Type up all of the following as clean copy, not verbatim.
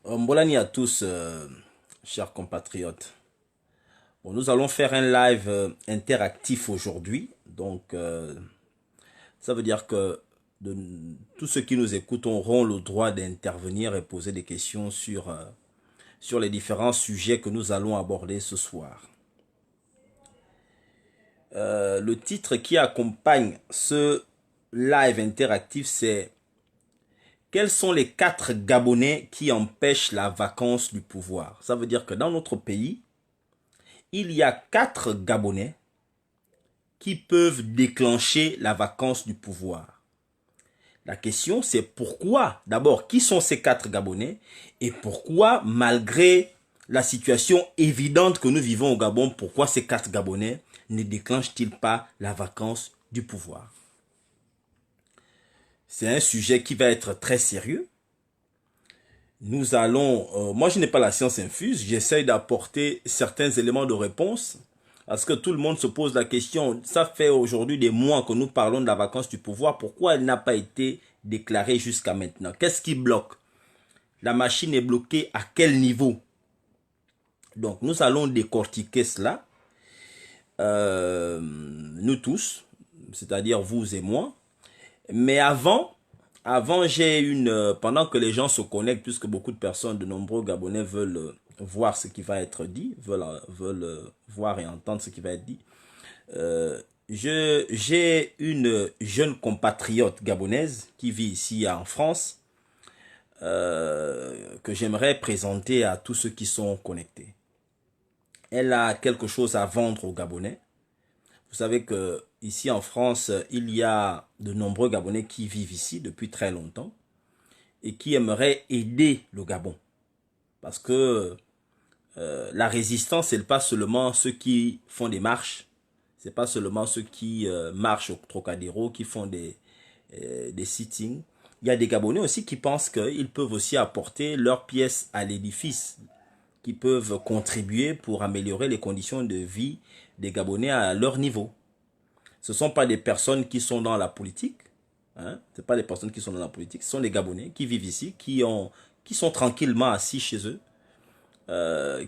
Mbolani à tous, chers compatriotes. Bon, nous allons faire un live interactif aujourd'hui. Donc, ça veut dire que tous ceux qui nous écoutent auront le droit d'intervenir et poser des questions sur les différents sujets que nous allons aborder ce soir. Le titre qui accompagne ce live interactif, c'est quels sont les 4 Gabonais qui empêchent la vacance du pouvoir? Ça veut dire que dans notre pays, il y a 4 Gabonais qui peuvent déclencher la vacance du pouvoir. La question, c'est pourquoi? D'abord, qui sont ces 4 Gabonais? Et pourquoi, malgré la situation évidente que nous vivons au Gabon, pourquoi ces 4 Gabonais ne déclenchent-ils pas la vacance du pouvoir? C'est un sujet qui va être très sérieux. Nous allons, moi je n'ai pas la science infuse, j'essaye d'apporter certains éléments de réponse parce que tout le monde se pose la question, ça fait aujourd'hui des mois que nous parlons de la vacance du pouvoir, pourquoi elle n'a pas été déclarée jusqu'à maintenant? Qu'est-ce qui bloque? La machine est bloquée à quel niveau? Donc nous allons décortiquer cela, nous tous, c'est-à-dire vous et moi. Mais avant j'ai pendant que les gens se connectent, puisque beaucoup de personnes, de nombreux Gabonais veulent voir ce qui va être dit, veulent voir et entendre ce qui va être dit. J'ai une jeune compatriote gabonaise qui vit ici en France, que j'aimerais présenter à tous ceux qui sont connectés. Elle a quelque chose à vendre aux Gabonais. Vous savez que ici en France, il y a de nombreux Gabonais qui vivent ici depuis très longtemps et qui aimeraient aider le Gabon. Parce que la résistance, c'est pas seulement ceux qui font des marches, c'est pas seulement ceux qui marchent au Trocadéro, qui font des sittings. Il y a des Gabonais aussi qui pensent qu'ils peuvent aussi apporter leur pièce à l'édifice, qui peuvent contribuer pour améliorer les conditions de vie des Gabonais à leur niveau. Ce ne sont pas des personnes qui sont dans la politique, hein, ce pas des personnes qui sont dans la politique, ce sont des Gabonais qui vivent ici, qui sont tranquillement assis chez eux,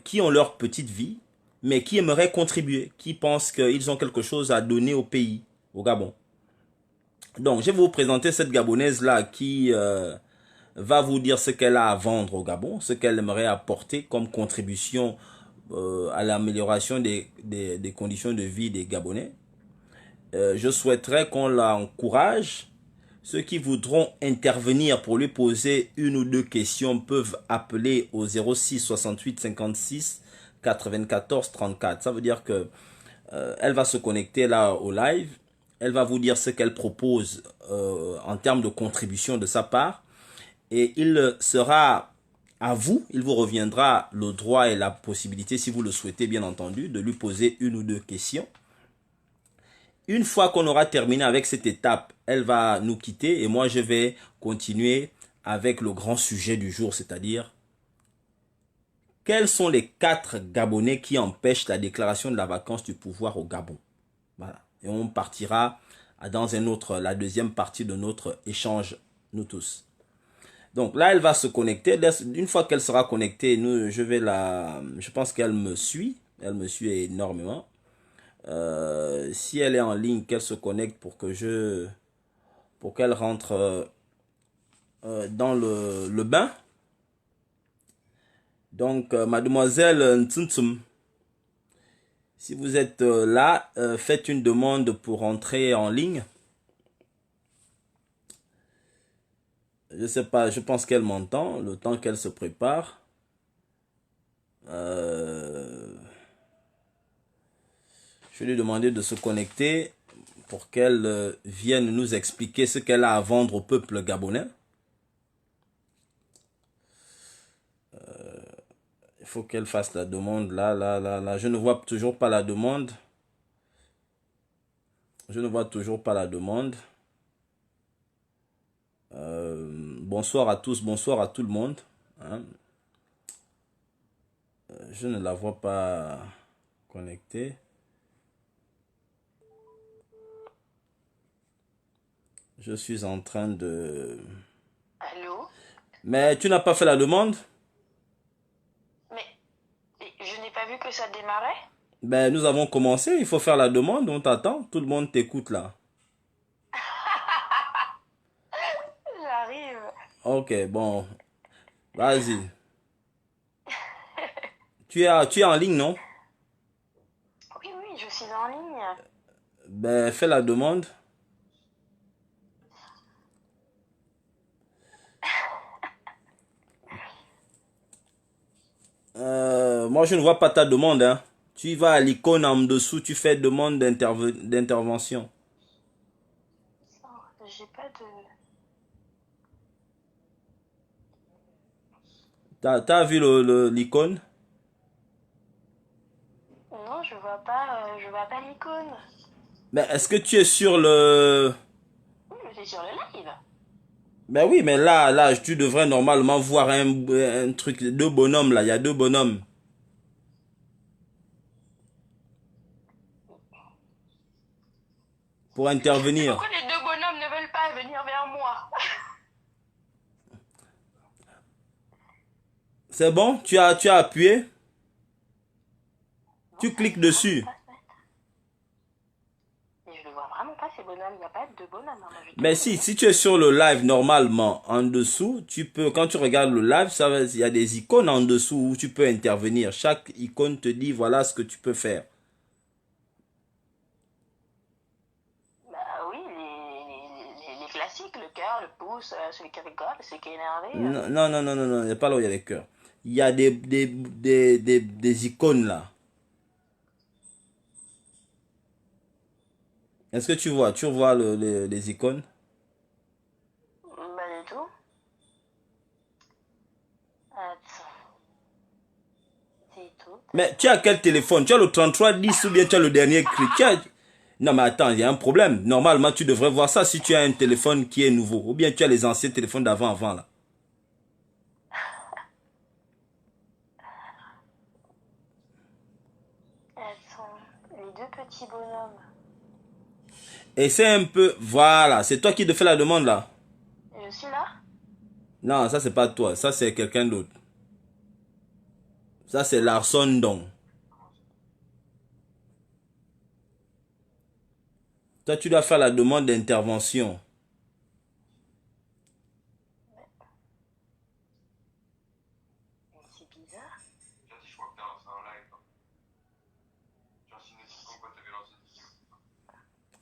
qui ont leur petite vie, mais qui aimeraient contribuer, qui pensent qu'ils ont quelque chose à donner au pays, au Gabon. Donc, je vais vous présenter cette Gabonaise-là qui va vous dire ce qu'elle a à vendre au Gabon, ce qu'elle aimerait apporter comme contribution à l'amélioration des conditions de vie des Gabonais. Je souhaiterais qu'on l'encourage. Ceux qui voudront intervenir pour lui poser une ou deux questions peuvent appeler au 06 68 56 94 34. Ça veut dire que elle va se connecter là au live. Elle va vous dire ce qu'elle propose en termes de contribution de sa part. Et il sera à vous, il vous reviendra le droit et la possibilité, si vous le souhaitez bien entendu, de lui poser une ou deux questions. Une fois qu'on aura terminé avec cette étape, elle va nous quitter et moi je vais continuer avec le grand sujet du jour, c'est-à-dire quels sont les 4 Gabonais qui empêchent la déclaration de la vacance du pouvoir au Gabon. Voilà. Et on partira dans la deuxième partie de notre échange, nous tous. Donc là, elle va se connecter. Une fois qu'elle sera connectée, je pense qu'elle me suit. Elle me suit énormément. Si elle est en ligne, qu'elle se connecte pour qu'elle rentre dans le bain. Donc, mademoiselle Ntsumtsum, si vous êtes là, faites une demande pour entrer en ligne. Je sais pas, je pense qu'elle m'entend, le temps qu'elle se prépare. Je vais lui demander de se connecter pour qu'elle vienne nous expliquer ce qu'elle a à vendre au peuple gabonais. Il faut qu'elle fasse la demande là. Je ne vois toujours pas la demande. Je ne vois toujours pas la demande. Bonsoir à tous, bonsoir à tout le monde. Hein. Je ne la vois pas connectée. Je suis en train de... Allô? Mais tu n'as pas fait la demande? vu que ça démarrait? Ben, nous avons commencé, il faut faire la demande, on t'attend, tout le monde t'écoute là. J'arrive. Ok, bon, vas-y. Tu es en ligne, non? Oui, oui, je suis en ligne. Ben, fais la demande. Moi, je ne vois pas ta demande, hein. Tu vas à l'icône en dessous, tu fais demande d'intervention. Oh, j'ai pas de... T'as vu l'icône? Non, je vois pas l'icône. Ben, est-ce que tu es sur le... Oui, je suis sur le live. Ben oui, mais là, tu devrais normalement voir un truc, deux bonhommes là, il y a deux bonhommes pour Mais intervenir. pourquoi les deux bonhommes ne veulent pas venir vers moi? C'est bon? Tu as appuyé? Non, Tu ça cliques veut vraiment dessus. pas se mettre. Mais je ne vois vraiment pas ces bonhommes. Il n'y a pas de deux bonhommes, hein. Moi, je te Mais dis, si, hein. si tu es sur le live normalement, en dessous, tu peux, quand tu regardes le live, il y a des icônes en dessous où tu peux intervenir. Chaque icône te dit voilà ce que tu peux faire. Bah oui, les classiques, le cœur, le pouce, celui qui rigole, celui qui est énervé. Non, non, non, non, non, non, il n'y a pas là où il y a les cœurs. Il y a des icônes là. Est-ce que tu vois? Tu vois les icônes? Pas du tout. Attends, c'est tout. Mais tu as quel téléphone? Tu as le 3310 ou bien tu as le dernier cri? Non mais attends, il y a un problème. Normalement, tu devrais voir ça si tu as un téléphone qui est nouveau. Ou bien tu as les anciens téléphones d'avant là. Attends, les deux petits bonhommes. Et c'est un peu... Voilà, c'est toi qui te fais la demande là. Je suis là? Non, ça c'est pas toi, ça c'est quelqu'un d'autre. Ça c'est Larson Dong. Toi tu dois faire la demande d'intervention. Mais c'est bizarre.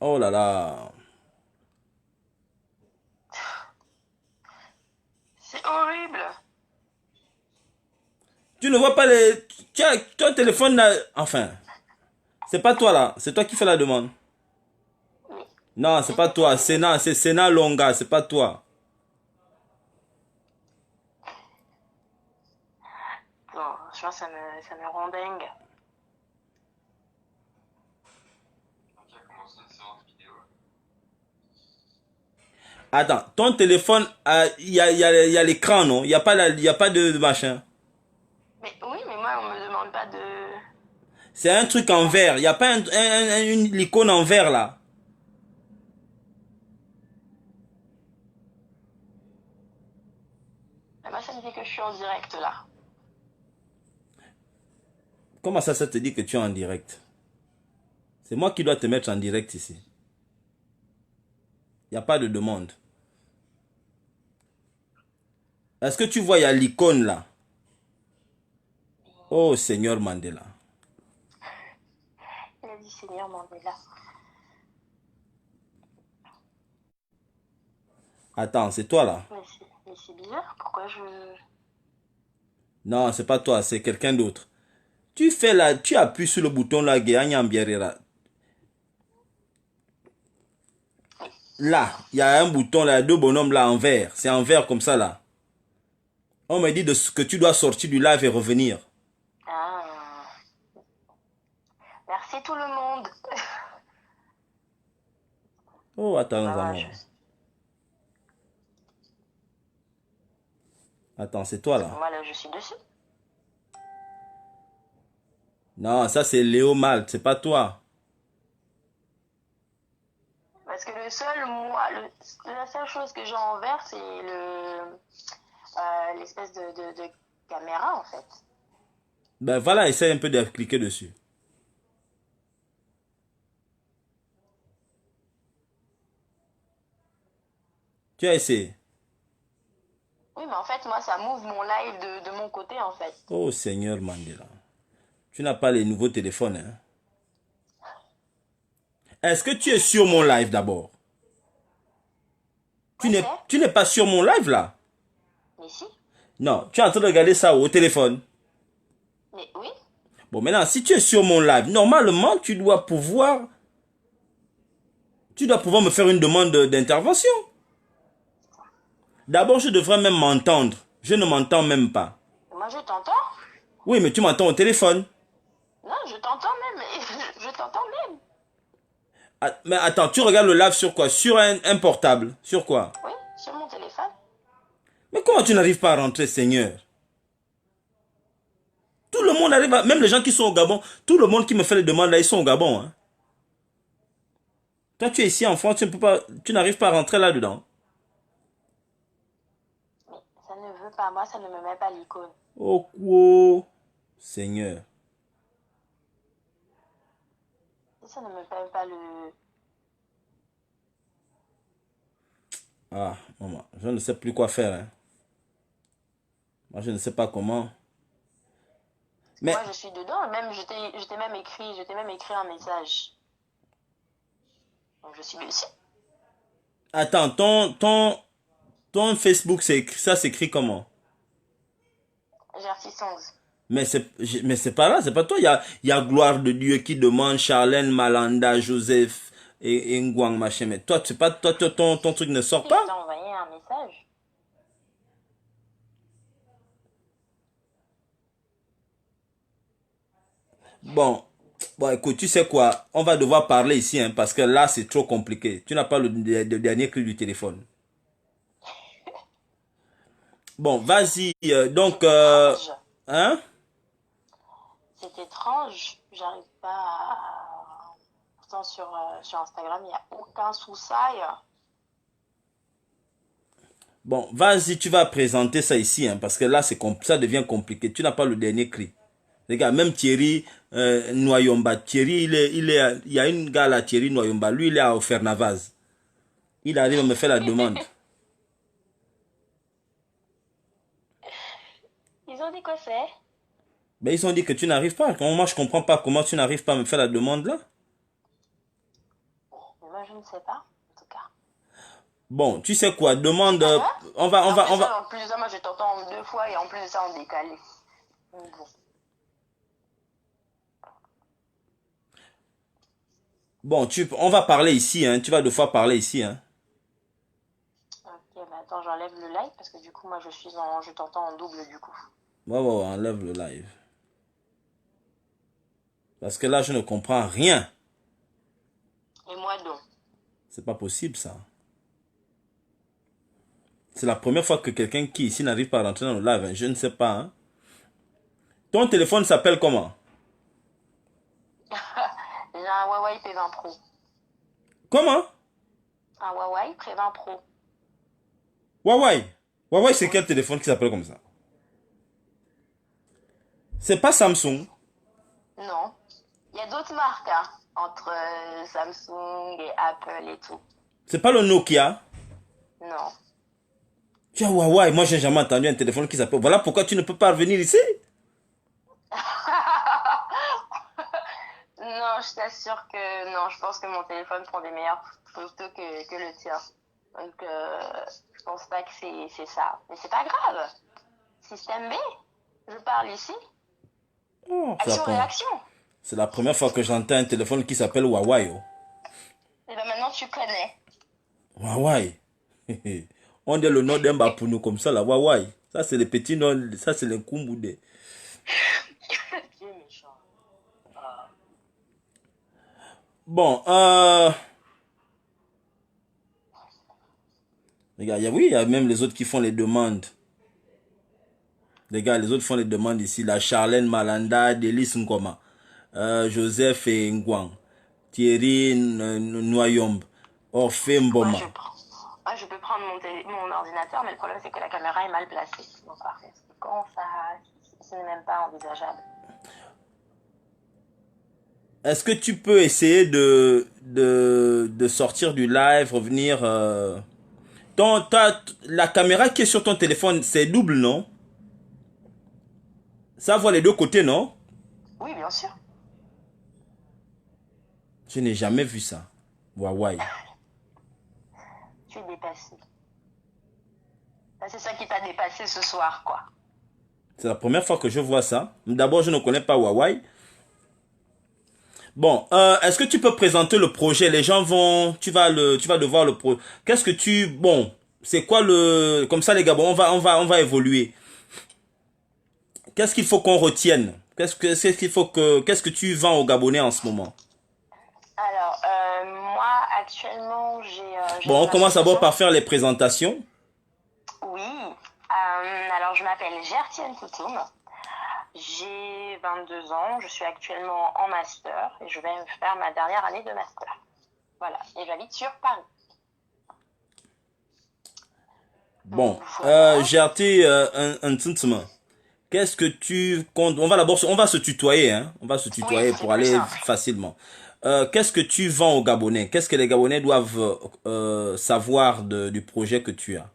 Oh là là. C'est horrible. Tu ne vois pas les... Tu as ton téléphone là... Enfin, c'est pas toi là, c'est toi qui fais la demande. Mais Non, c'est pas toi, c'est Sena Longa, c'est pas toi. bon, je pense que ça me rend dingue. Attends, ton téléphone, il y a l'écran, non? Il n'y a pas, il y a pas de machin. Mais oui, mais moi, on me demande pas de... C'est un truc en vert. Il n'y a pas une icône en vert là. Mais moi, ça me dit que je suis en direct là. Comment ça te dit que tu es en direct? C'est moi qui dois te mettre en direct ici. Il n'y a pas de demande. Est-ce que tu vois, il y a l'icône là? Oh Seigneur Mandela. Il a dit Seigneur Mandela. Attends, c'est toi là? Mais c'est bizarre, pourquoi je... Non, c'est pas toi, c'est quelqu'un d'autre. Tu fais là, tu appuies sur le bouton là, là. Là, il y a un bouton là, deux bonhommes là en vert. C'est en vert comme ça là. On me dit que tu dois sortir du live et revenir. Ah, merci tout le monde. Oh, attends un Voilà, moment. Attends, c'est toi là. moi là, je suis dessus. Non, ça c'est Léo Malte, c'est pas toi. Parce que la seule chose que j'ai en vert, c'est l'espèce de caméra en fait. Ben voilà, essaye un peu de cliquer dessus. Tu as essayé. Oui, mais en fait, moi, ça m'ouvre mon live de mon côté, en fait. Oh Seigneur Mandela. Tu n'as pas les nouveaux téléphones, hein? Est-ce que tu es sur mon live d'abord? Ouais, c'est. Tu n'es pas sur mon live là? Mais si. Non, tu es en train de regarder ça au téléphone. Mais oui. Bon, maintenant, si tu es sur mon live, normalement, tu dois pouvoir me faire une demande d'intervention. D'abord, je devrais même m'entendre. Je ne m'entends même pas. Moi, je t'entends. Oui, mais tu m'entends au téléphone. Non, je t'entends même. Je t'entends même. Ah, mais attends, tu regardes le live sur quoi? Sur un portable. Sur quoi? Oui, sur mon téléphone. Mais comment tu n'arrives pas à rentrer, Seigneur? Tout le monde arrive même les gens qui sont au Gabon, tout le monde qui me fait les demandes là, ils sont au Gabon. Hein. Toi, tu es ici en France, tu n'arrives pas à rentrer là-dedans. Mais ça ne veut pas. Moi, ça ne me met pas l'icône. Oh, quoi? Seigneur. Ça ne me met pas le... Ah, maman, je ne sais plus quoi faire. Hein. Moi, je ne sais pas comment. Mais, Moi, je suis dedans. Même, je t'ai même écrit un message. Donc, je suis dessus. attends, ton Facebook, ça s'écrit comment? Gertie Songs. Mais c'est pas là, c'est pas toi. Il y a Gloire de Dieu qui demande Charlène, Malanda, Joseph et Ngwang, machin. Mais toi, c'est pas, toi, ton truc ne sort Si je pas? t'ai envoyé un message. Bon, bon, écoute, tu sais quoi? On va devoir parler ici, hein, parce que là, c'est trop compliqué. Tu n'as pas le dernier cri du téléphone. Bon, vas-y. Donc, C'est étrange. hein? C'est étrange. J'arrive pas à... Pourtant, sur Instagram, il n'y a aucun soussaille. Bon, vas-y, tu vas présenter ça ici, hein, parce que là, ça devient compliqué. Tu n'as pas le dernier cri. Regarde, même Thierry Noyomba. Thierry, il y a une gars là, Thierry Noyomba. Lui, il est à Offernavaz. Il arrive à me faire la demande. Ils ont dit quoi c'est? Mais ils ont dit que tu n'arrives pas. Moi, je comprends pas comment tu n'arrives pas à me faire la demande là. Mais moi, je ne sais pas, en tout cas. Bon, tu sais quoi, demande. Ça va? On va. En plus de ça, moi, je t'entends deux fois et en plus de ça, en décalé. Donc, bon. Bon, on va parler ici, hein. Tu vas deux fois parler ici, hein. Ok, bah attends, j'enlève le live parce que du coup, moi, je t'entends en double du coup. Ouais, ouais, ouais, enlève le live. Parce que là, je ne comprends rien. Et moi, donc. C'est pas possible, ça. C'est la première fois que quelqu'un qui ici n'arrive pas à rentrer dans le live, hein. Je ne sais pas, hein. Ton téléphone s'appelle comment? J'ai un Huawei P20 Pro. Comment? Un Huawei P20 Pro. Huawei. Huawei, c'est Oui. quel téléphone qui s'appelle comme ça? C'est pas Samsung. Non. Il y a d'autres marques, hein, entre Samsung et Apple et tout. C'est pas le Nokia. Non. Tu as Huawei. Moi, j'ai jamais entendu un téléphone qui s'appelle. Voilà pourquoi tu ne peux pas revenir ici. Non, je t'assure que non, je pense que mon téléphone prend des meilleures photos que le tien. Donc, je pense pas que c'est ça. Mais c'est pas grave. Système B, je parle ici. Oh, Action-réaction. c'est la première fois que j'entends un téléphone qui s'appelle Huawei. Oh. Et ben maintenant, tu connais. Huawei. On dit le nom d'un bapounou comme ça, là. Huawei. Ça, c'est les petits noms. Ça, c'est les Kumbude. Dieu méchant. Bon, regarde, oui, il y a même les autres qui font les demandes. Les gars, les autres font les demandes ici. La Charlène Malanda, Delis Nkoma, Joseph et Ngwang, Thierry Noyombe, Orphée Mboma. Je peux prendre mon ordinateur, mais le problème c'est que la caméra est mal placée. Donc parfait. Quand ça, ce n'est même pas envisageable. est-ce que tu peux essayer de sortir du live, revenir la caméra qui est sur ton téléphone, c'est double, non? Ça voit les deux côtés, non? Oui, bien sûr. Je n'ai jamais vu ça. Huawei. Tu es dépassé. C'est ça qui t'a dépassé ce soir, quoi. C'est la première fois que je vois ça. D'abord, je ne connais pas Huawei. Bon, est-ce que tu peux présenter le projet? Les gens vont, tu vas devoir le pro. Qu'est-ce que bon, c'est quoi comme ça les gars, bon, on va évoluer. Qu'est-ce qu'il faut qu'on retienne? Qu'est-ce que tu vends aux Gabonais en ce moment? Alors, moi, actuellement, j'ai Bon, on mon commence d'abord association. par faire les présentations. Oui. Alors, je m'appelle Gertienne Koutoum. J'ai 22 ans. Je suis actuellement en master et je vais faire ma dernière année de master. Voilà. Et j'habite sur Paris. Bon, Voilà. j'ai été un tintement. Qu'est-ce que tu comptes? On va se tutoyer, hein. On va se Oui, tutoyer c'est pour plus aller simple. facilement. Qu'est-ce que tu vends aux Gabonais? Qu'est-ce que les Gabonais doivent savoir du projet que tu as?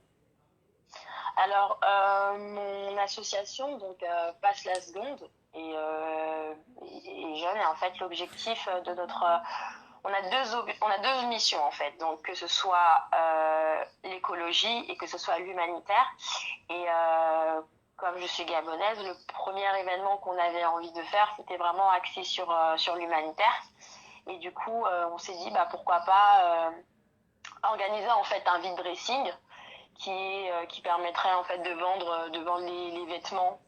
Alors, mon association donc passe la seconde et jeune. Et en fait, l'objectif de notre on a deux missions en fait. Donc que ce soit l'écologie et que ce soit l'humanitaire. Et comme je suis gabonaise, le premier événement qu'on avait envie de faire, c'était vraiment axé sur l'humanitaire. Et du coup, on s'est dit bah pourquoi pas organiser en fait un vide dressing qui permettrait en fait de vendre les vêtements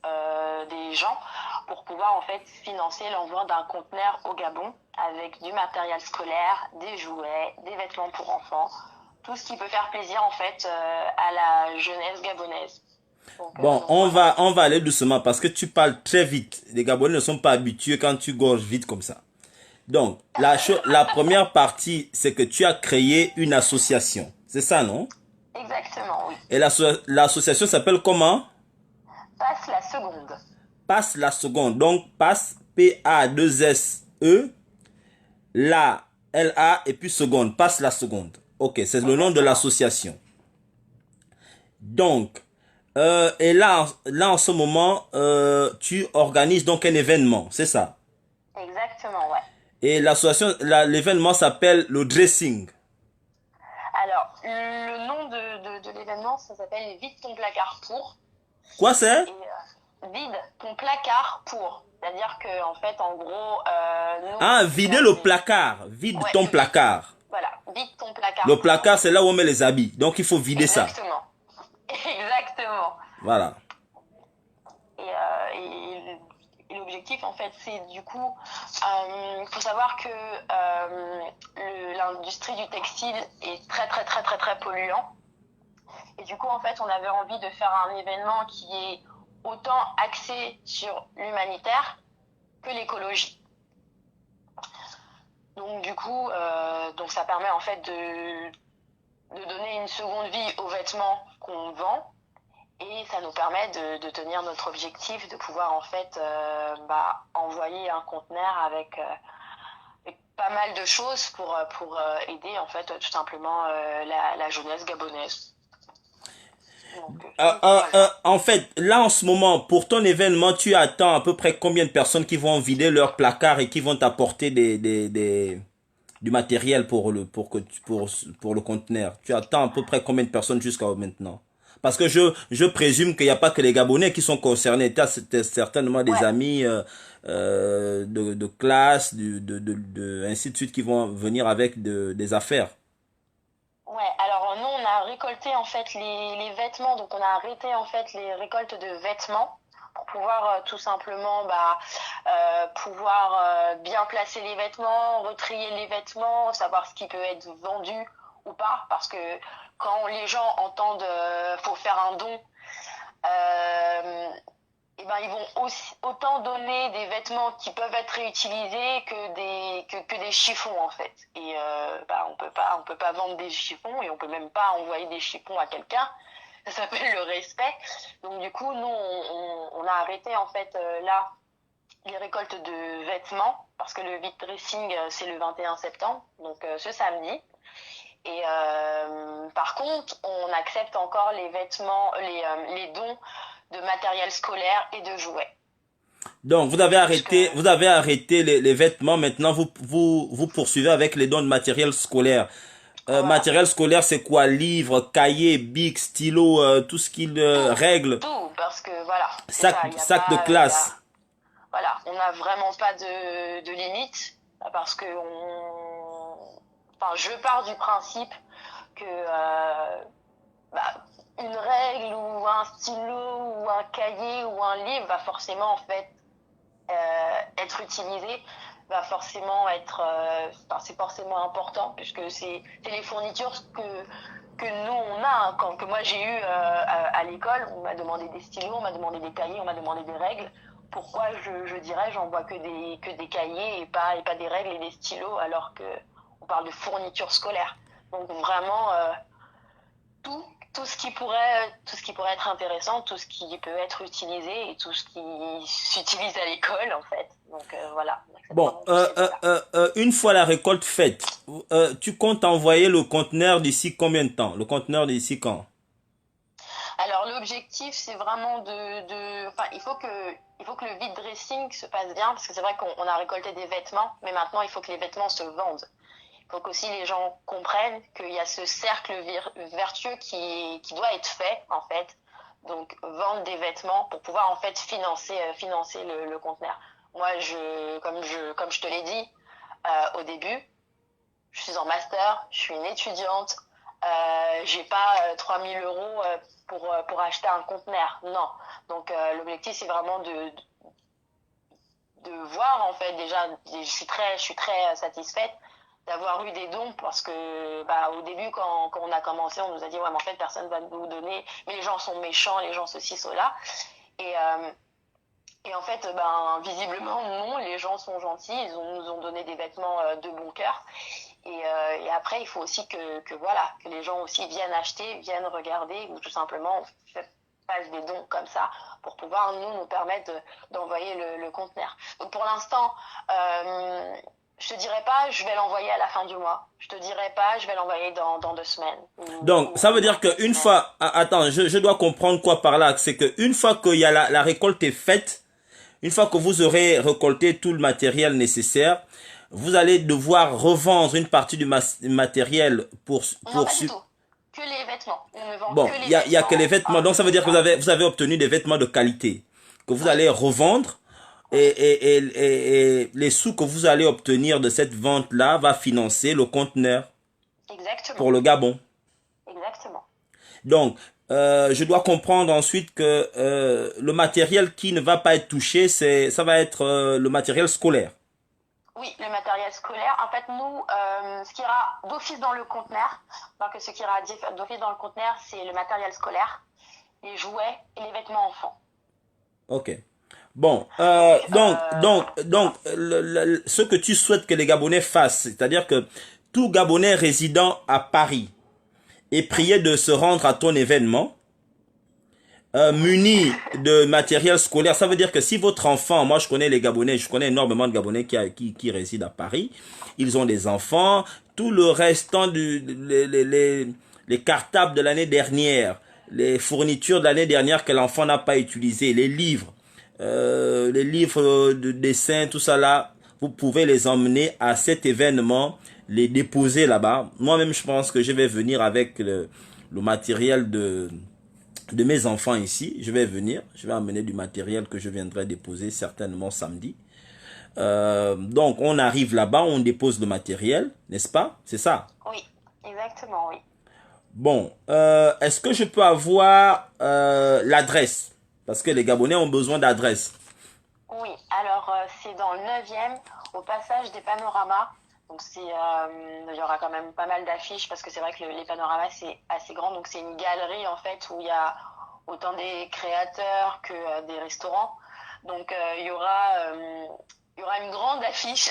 des gens pour pouvoir en fait financer l'envoi d'un conteneur au Gabon avec du matériel scolaire, des jouets, des vêtements pour enfants, tout ce qui peut faire plaisir en fait à la jeunesse gabonaise. Bon, Donc voilà. on va aller doucement parce que tu parles très vite. Les Gabonais ne sont pas habitués quand tu gorges vite comme ça. Donc, la première partie, c'est que tu as créé une association. C'est ça, non? Exactement, oui. Et l'association s'appelle comment? Passe la seconde. Passe la seconde. Donc, passe P-A-2-S-E, la L-A et puis seconde. Passe la seconde. Ok, c'est le nom de Exactement. l'association. Donc, et là en ce moment, tu organises donc un événement, c'est ça? Exactement, ouais. Et l'événement s'appelle le dressing. Alors, le nom de l'événement, ça s'appelle Vide ton placard pour. Quoi c'est? Et vide ton placard pour. C'est-à-dire que en fait, en gros, Ah, nous, on vider cherche le des... placard. Vide Ouais, ton placard. voilà, vide ton Le placard pour. placard, c'est là où on met les habits. Donc, il faut vider ça. Exactement. Exactement. Voilà. Et l'objectif, en fait, c'est du coup, faut savoir que l'industrie du textile est très, très, très, très, très polluant. Et du coup, en fait, on avait envie de faire un événement qui est autant axé sur l'humanitaire que l'écologie. Donc du coup, donc ça permet en fait de donner une seconde vie aux vêtements qu'on vend et ça nous permet de tenir notre objectif de pouvoir en fait envoyer un conteneur avec pas mal de choses pour aider en fait tout simplement la jeunesse gabonaise. Donc, voilà. En fait, là en ce moment, pour ton événement, tu attends à peu près combien de personnes qui vont vider leur placard et qui vont t'apporter du matériel pour le conteneur? Tu attends à peu près combien de personnes jusqu'à maintenant? Parce que je présume qu'il n'y a pas que les Gabonais qui sont concernés. Tu as certainement des Ouais. amis de classe, ainsi de suite qui vont venir avec des affaires. Ouais, alors nous on a récolté en fait les vêtements, donc on a arrêté en fait les récoltes de vêtements pour pouvoir tout simplement pouvoir bien placer les vêtements, retrier les vêtements, savoir ce qui peut être vendu ou pas, parce que quand les gens entendent faut faire un don, euh, eh ben, ils vont aussi, autant donner des vêtements qui peuvent être réutilisés que des chiffons en fait. Et on peut pas vendre des chiffons et on peut même pas envoyer des chiffons à quelqu'un. Ça s'appelle le respect. Donc du coup, nous, on a arrêté en fait là les récoltes de vêtements, parce que le vide dressing, c'est le 21 septembre, donc ce samedi. Et par contre, on accepte encore les vêtements, les dons de matériel scolaire et de jouets. Donc, vous avez arrêté les vêtements. Maintenant, vous poursuivez avec les dons de matériel scolaire. Voilà. Matériel scolaire, c'est quoi? Livres, cahiers, bics, stylos, tout ce qu'il règle. Tout, parce que voilà, c'est ça, il n'y a Sac de pas, classe. voilà, on n'a vraiment pas de limite, parce que enfin, je pars du principe que bah, une règle ou un stylo ou un cahier ou un livre va forcément en fait être utilisé, va forcément être, enfin, c'est forcément important puisque c'est les fournitures que nous on a, hein. Que moi j'ai eu à l'école, on m'a demandé des stylos, on m'a demandé des cahiers, on m'a demandé des règles. Pourquoi je dirais j'envoie que des cahiers et pas des règles et des stylos alors que on parle de fournitures scolaires. Donc vraiment tout ce qui pourrait être intéressant, tout ce qui peut être utilisé et tout ce qui s'utilise à l'école en fait. Donc voilà. Bon, une fois la récolte faite, tu comptes envoyer le conteneur d'ici combien de temps? Le conteneur d'ici quand? Alors l'objectif c'est vraiment enfin il faut que le vide dressing se passe bien parce que c'est vrai qu'on a récolté des vêtements, mais maintenant il faut que les vêtements se vendent. Il faut qu'aussi les gens comprennent qu'il y a ce cercle vertueux qui doit être fait en fait. Donc vendre des vêtements pour pouvoir en fait financer le conteneur. Moi comme je te l'ai dit au début, je suis en master, je suis une étudiante, j'ai pas 3000 euros pour acheter un conteneur. Non. Donc l'objectif c'est vraiment de voir en fait déjà, je suis très satisfaite d'avoir eu des dons parce que bah, au début quand on a commencé on nous a dit ouais mais en fait personne va nous donner, mais les gens sont méchants, les gens ceci cela et en fait ben visiblement non, les gens sont gentils, nous ont donné des vêtements de bon cœur et après il faut aussi que voilà que les gens aussi viennent acheter, viennent regarder ou tout simplement fassent des dons comme ça pour pouvoir nous permettre d'envoyer le conteneur. Donc pour l'instant je te dirais pas, je vais l'envoyer à la fin du mois. Je te dirais pas, je vais l'envoyer dans 2 semaines. Donc, ça veut dire qu'une fois... Attends, je dois comprendre quoi par là. C'est qu'une fois que y a la récolte est faite, une fois que vous aurez récolté tout le matériel nécessaire, vous allez devoir revendre une partie du matériel pour... Non, pas du tout. Que les vêtements. On ne vend Bon, que les il y a que les vêtements. vêtements. Donc, ça veut dire que vous avez obtenu des vêtements de qualité que vous allez revendre. Et les sous que vous allez obtenir de cette vente-là va financer le conteneur. Exactement. Pour le Gabon. Exactement. Donc, je dois comprendre ensuite que le matériel qui ne va pas être touché, ça va être le matériel scolaire. Oui, le matériel scolaire. En fait, nous, ce qui ira d'office dans le conteneur, donc ce qui ira d'office dans le conteneur, c'est le matériel scolaire, les jouets et les vêtements enfants. Ok. Bon, ce que tu souhaites que les Gabonais fassent, c'est-à-dire que tout Gabonais résidant à Paris est prié de se rendre à ton événement, muni de matériel scolaire. Ça veut dire que si votre enfant, moi je connais les Gabonais, je connais énormément de Gabonais qui résident à Paris, ils ont des enfants, tout le restant les cartables de l'année dernière, les fournitures de l'année dernière que l'enfant n'a pas utilisées, les livres de dessin, tout ça là, vous pouvez les emmener à cet événement, les déposer là-bas. Moi-même, je pense que je vais venir avec le matériel de mes enfants ici. Je vais venir, je vais amener du matériel que je viendrai déposer certainement samedi. Donc, on arrive là-bas, on dépose le matériel, n'est-ce pas? C'est ça? Oui, exactement, oui. Bon, est-ce que je peux avoir l'adresse? Parce que les Gabonais ont besoin d'adresse. Oui, alors c'est dans le 9e, au passage des panoramas. Donc il y aura quand même pas mal d'affiches parce que c'est vrai que les panoramas c'est assez grand. Donc c'est une galerie en fait où il y a autant des créateurs que des restaurants. Donc il y aura une grande affiche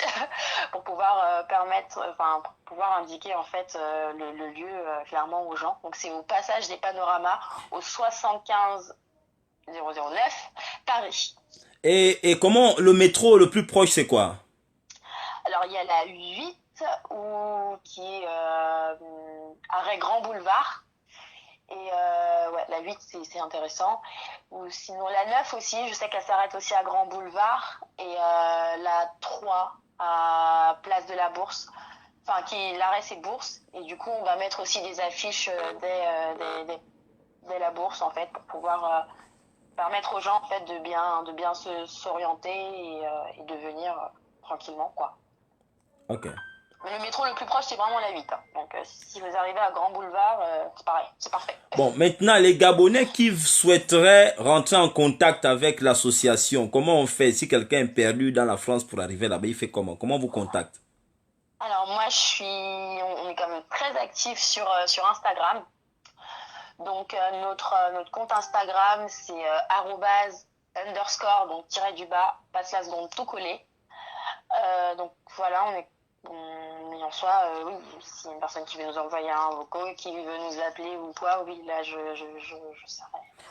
pour pouvoir pour pouvoir indiquer en fait le lieu clairement aux gens. Donc c'est au passage des panoramas au 75 009 Paris. Et comment le métro le plus proche, c'est quoi? Alors, il y a la 8 qui est arrêt Grand Boulevard. Et ouais, la 8, c'est intéressant. Ou sinon, la 9 aussi, je sais qu'elle s'arrête aussi à Grand Boulevard. Et la 3 à Place de la Bourse. Enfin, l'arrêt, c'est Bourse. Et du coup, on va mettre aussi des affiches dès la Bourse, en fait, pour pouvoir permettre aux gens, en fait, de bien s'orienter et de venir tranquillement, quoi. Ok. Mais le métro le plus proche, c'est vraiment la 8. Hein. Donc, si vous arrivez à Grand Boulevard, c'est pareil, c'est parfait. Bon, maintenant, les Gabonais qui souhaiteraient rentrer en contact avec l'association, comment on fait si quelqu'un est perdu dans la France pour arriver là-bas, il fait comment? Comment on vous contacte? Alors, moi, on est quand même très actif sur Instagram. Donc, notre compte Instagram, c'est @_ donc tiré du bas, passe la seconde, tout collé. Donc, voilà, mais en soi, oui, si une personne qui veut nous envoyer un vocal, qui veut nous appeler ou quoi, oui, là, je serai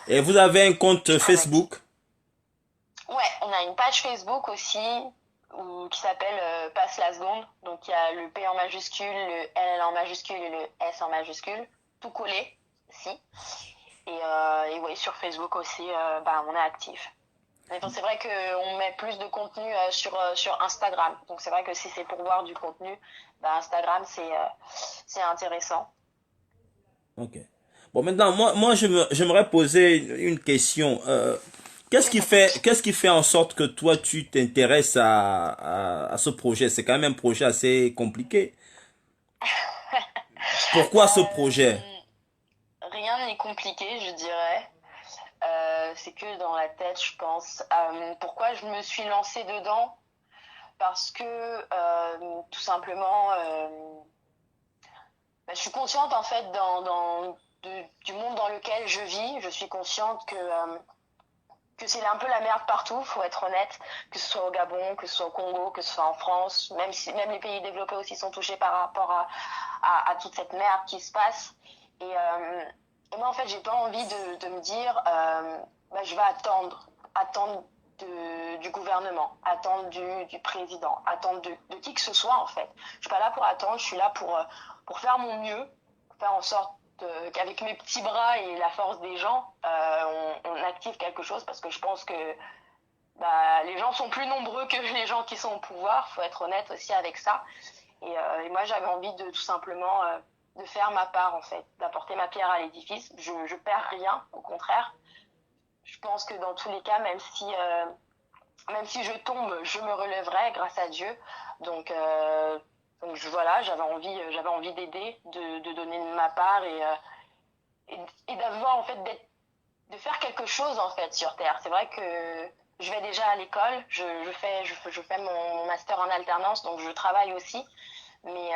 Et vous avez un compte très active. Facebook? Ouais, on a une page Facebook aussi qui s'appelle Passe la seconde. Donc il y a le P en majuscule, le L en majuscule et le S en majuscule, tout collé ici. Et ouais, sur Facebook aussi, on est actif. Mais bon, c'est vrai qu'on met plus de contenu sur Instagram. Donc c'est vrai que si c'est pour voir du contenu, Instagram c'est intéressant. Ok. Bon, maintenant, moi j'aimerais poser une question. Qu'est-ce qui fait en sorte que toi, tu t'intéresses à ce projet? C'est quand même un projet assez compliqué. Pourquoi ce projet? Euh, Rien n'est compliqué, je dirais. C'est que dans la tête, je pense. Pourquoi je me suis lancée dedans? Parce que tout simplement, je suis consciente en fait du monde dans lequel je vis. Je suis consciente que c'est un peu la merde partout, faut être honnête, que ce soit au Gabon, que ce soit au Congo, que ce soit en France, même les pays développés aussi sont touchés par rapport à toute cette merde qui se passe. Et moi en fait j'ai pas envie de me dire je vais attendre du gouvernement, attendre du président, attendre de qui que ce soit en fait. Je suis pas là pour attendre, je suis là pour faire mon mieux, faire en sorte qu'avec mes petits bras et la force des gens, on active quelque chose parce que je pense que les gens sont plus nombreux que les gens qui sont au pouvoir, faut être honnête aussi avec ça. Et moi j'avais envie de tout simplement de faire ma part en fait, d'apporter ma pierre à l'édifice. Je perds rien, au contraire. Je pense que dans tous les cas, même si je tombe, je me relèverai grâce à Dieu. Donc, voilà, j'avais envie d'aider, de donner ma part et d'avoir en fait de faire quelque chose en fait sur Terre. C'est vrai que je vais déjà à l'école, je fais mon master en alternance, donc je travaille aussi. Mais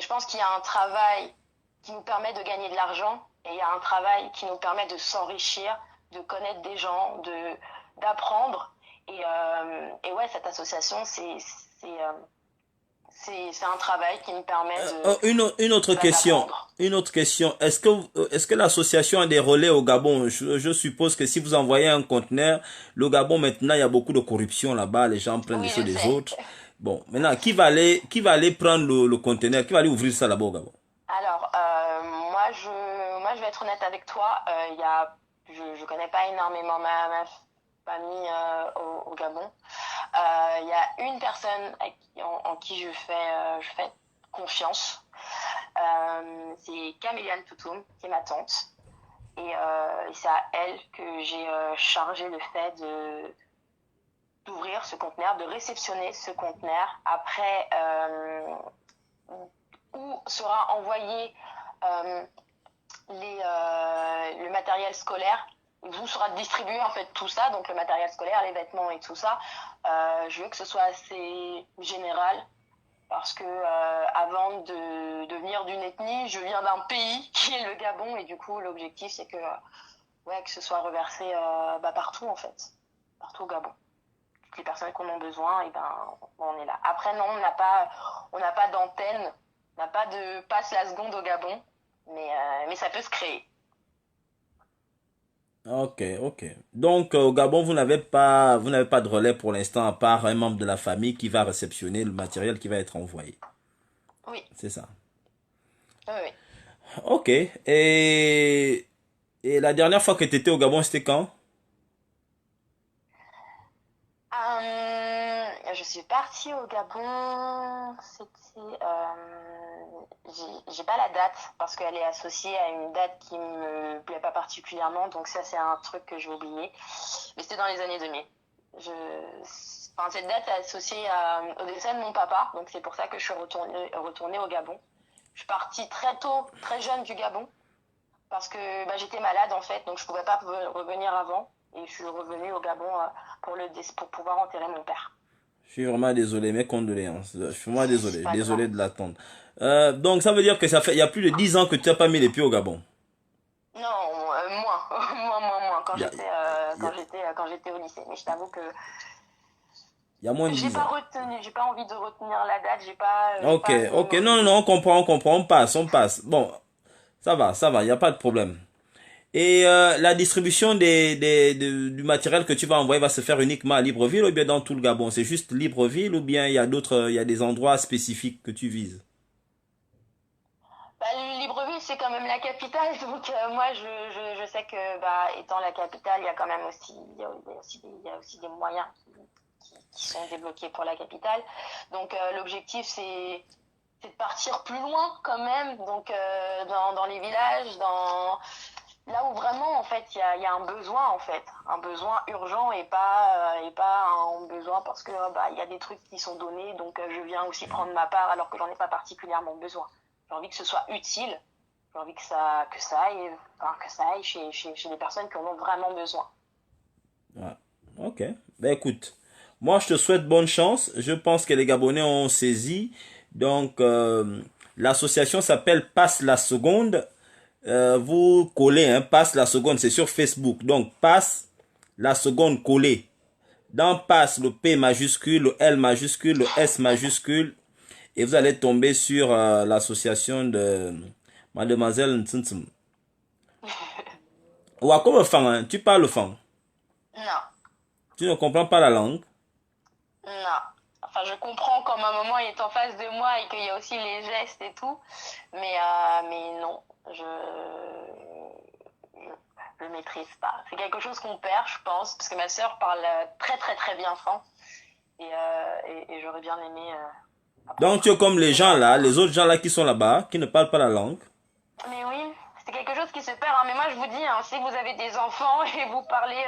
je pense qu'il y a un travail qui nous permet de gagner de l'argent et il y a un travail qui nous permet de s'enrichir, de connaître des gens, d'apprendre. Et ouais, cette association, c'est un travail qui me permet Une autre question. d'apprendre. Une autre question. Est-ce que l'association a des relais au Gabon? Je suppose que si vous envoyez un conteneur, le Gabon maintenant, il y a beaucoup de corruption là-bas, les gens prennent les Oui, choses je des sais. autres. Bon, maintenant, qui va aller prendre le conteneur? Qui va aller ouvrir ça là-bas au Gabon? Alors, moi, je vais être honnête avec toi. Je connais pas énormément ma famille au Gabon. Il y a une personne en qui je fais confiance. C'est Caméliane Toutoum, qui est ma tante. Et c'est à elle que j'ai chargé le fait d'ouvrir ce conteneur, de réceptionner ce conteneur. Après, où sera envoyé euh, le matériel scolaire, où sera distribué en fait tout ça, donc le matériel scolaire, les vêtements et tout ça. Je veux que ce soit assez général parce que avant de venir d'une ethnie, je viens d'un pays qui est le Gabon et du coup l'objectif c'est que que ce soit reversé partout en fait, partout au Gabon. Toutes les personnes qui en ont besoin, et on est là. Après non, on n'a pas d'antenne, on n'a pas de passe la seconde au Gabon, mais ça peut se créer. Ok, ok. Donc, au Gabon, vous n'avez pas de relais pour l'instant, à part un membre de la famille qui va réceptionner le matériel qui va être envoyé. Oui, C'est ça. oui, oui. Ok. Et la dernière fois que tu étais au Gabon, c'était quand? Je suis partie au Gabon. J'ai pas la date parce qu'elle est associée à une date qui me plaît pas particulièrement. Donc ça, c'est un truc que je vais oublier. Mais c'était dans les années 2000. Je, enfin, cette date est associée au décès de mon papa. Donc c'est pour ça que je suis retournée au Gabon. Je suis partie très tôt, très jeune du Gabon parce que bah, j'étais malade en fait, donc je pouvais pas revenir avant. Et je suis revenue au Gabon pour pouvoir enterrer mon père. Je suis vraiment désolé, mes condoléances. Je suis vraiment C'est désolé, pas grave. désolé de l'attendre. Donc ça veut dire que il y a plus de 10 ans que tu n'as pas mis les pieds au Gabon. Non, moins, moins, Il y a, il y a, quand j'étais au lycée. Mais je t'avoue que il y a moins de 10 ans. j'ai pas envie de retenir la date, j'ai Ok, pas de ok, mémoire non, non, vive. non, on comprend, on passe, on passe. Bon, ça va, il n'y a pas de problème. Et la distribution du matériel que tu vas envoyer va se faire uniquement à Libreville ou bien dans tout le Gabon? C'est juste Libreville ou bien il y a des endroits spécifiques que tu vises? Bah, Libreville, c'est quand même la capitale, donc moi, je sais que, bah, étant la capitale, il y a quand même aussi, il y a aussi des moyens qui sont débloqués pour la capitale. Donc, l'objectif, c'est de partir plus loin quand même, donc dans les villages, là où vraiment, en fait, il y a un besoin, en fait, un besoin urgent et pas un besoin parce que, bah, il y a des trucs qui sont donnés, donc je viens aussi prendre ma part alors que j'en ai pas particulièrement besoin. J'ai envie que ce soit utile. J'ai envie que ça aille, enfin, que ça aille chez des personnes qui en ont vraiment besoin. Ouais. Ok. Ben écoute, moi je te souhaite bonne chance. Je pense que les Gabonais ont saisi. Donc l'association s'appelle Passe la seconde. Vous collez, hein, Passe la seconde, c'est sur Facebook. Donc Passe la seconde collée. Dans Passe, le P majuscule, le L majuscule, le S majuscule. Et vous allez tomber sur l'association de Mademoiselle Ntsintsum. Ou comme fan, hein, tu parles fan. Non, Tu ne comprends pas la langue. non. Enfin, je comprends quand ma maman est en face de moi et qu'il y a aussi les gestes et tout, mais non, je maîtrise pas. C'est quelque chose qu'on perd, je pense, parce que ma sœur parle très très très bien français et j'aurais bien aimé Donc tu es apprendre comme les le gens là, gabonais. les autres gens là qui sont là-bas, qui ne parlent pas la langue. Mais oui, c'est quelque chose qui se perd, hein. Mais moi, je vous dis, hein, si vous avez des enfants et vous parlez,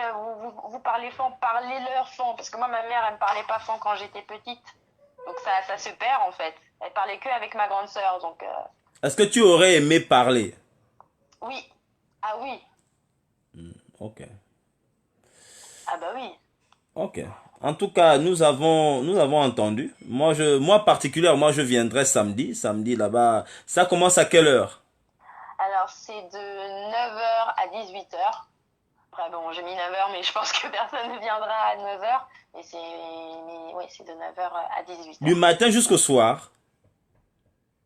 vous parlez fond, parlez-leur fond. Parce que moi, ma mère, elle me parlait pas fond quand j'étais petite. Donc ça se perd, en fait. Elle parlait que avec ma grande sœur. Donc, Est-ce que tu aurais aimé parler? oui. Ah oui. Ok. Ah bah oui. Ok. En tout cas, nous avons entendu. Moi particulièrement, je viendrai samedi. Samedi là-bas. Ça commence à quelle heure? Alors, c'est de 9 heures à 18 heures. Après, bon, j'ai mis 9 heures, mais je pense que personne ne viendra à 9 heures. Oui, c'est de 9 heures à Du 18 heures. matin jusqu'au soir.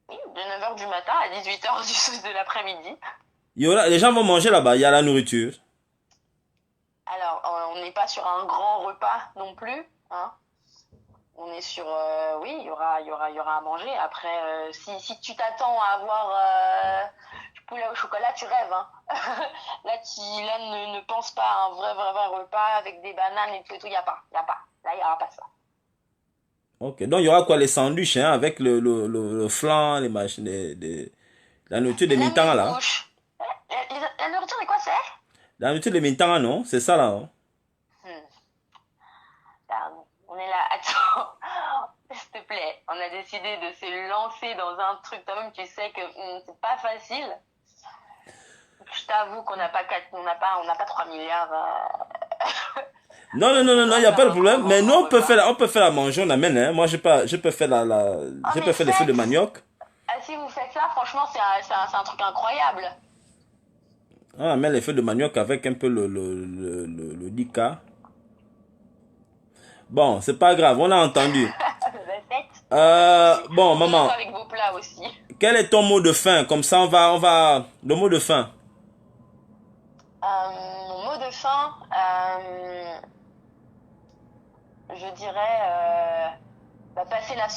Oui, de 9 heures du matin à 18 heures de l'après-midi. Les gens vont manger là-bas. Il y a la nourriture. Alors, on n'est pas sur un grand repas non plus, hein. On est sur, oui, il y aura à manger. Après, si tu t'attends à avoir du poulet au chocolat, tu rêves, hein. Là, ne pense pas à un vrai repas avec des bananes et tout, il y a pas, il y a pas. Là, il y aura pas ça. Ok. Donc il y aura quoi? Les sandwichs, hein, avec le flan, les machines, la nourriture des La mintans là. mousse. La nourriture, c'est quoi c'est? La nourriture des mintans, non? C'est ça là, hein? Hmm, pardon. On est là, attends. S'il te plaît, on a décidé de se lancer dans un truc. Toi-même, tu sais que c'est pas facile. Je t'avoue qu'on n'a pas on n'a pas 3 milliards. Non, non, non, Pour non, non, il pouvoir n'y a pas faire de un problème. Mais nous, grand repas. on peut faire la manger, on amène, hein. Moi, Oh, je mais peux faire les feux de faites! manioc. Ah, si vous faites ça, franchement, c'est un truc incroyable. On amène les feux de manioc avec un peu le dika. Bon, c'est pas grave, on a entendu. Faites. Merci. Bon, On commence maman, avec vos plats aussi. quel est ton mot de fin? Comme ça, le mot de fin. Mon mot de de fin, je dirais passer la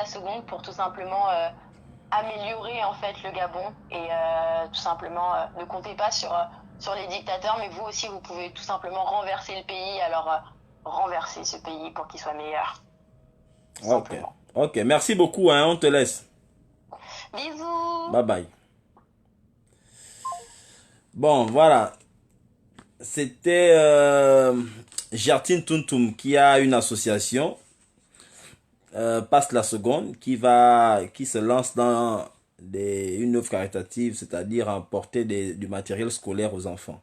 seconde pour tout simplement améliorer en fait le Gabon et tout simplement ne comptez pas sur les dictateurs, mais vous aussi vous pouvez tout simplement renverser le pays, alors renverser ce pays pour qu'il soit meilleur. Tout Ok. simplement. Ok, merci beaucoup, hein, on te laisse. Bisous. Bye bye. Bon, voilà. C'était Gertine Tuntum qui a une association, Passe la seconde, qui se lance dans une œuvre caritative, c'est-à-dire apporter du matériel scolaire aux enfants.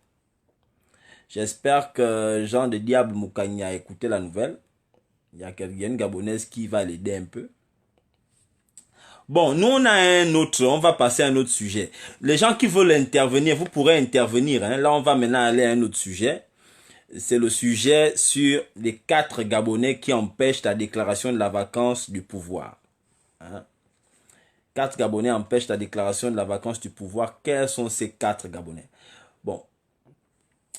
J'espère que Jean de Diable Moukani a écouté la nouvelle. Il y a une Gabonaise qui va l'aider un peu. Bon, nous on a on va passer à un autre sujet. Les gens qui veulent intervenir, vous pourrez intervenir. Hein. Là, on va maintenant aller à un autre sujet. C'est le sujet sur les 4 Gabonais qui empêchent la déclaration de la vacance du pouvoir. Hein? 4 Gabonais empêchent la déclaration de la vacance du pouvoir. Quels sont ces 4 Gabonais? Bon,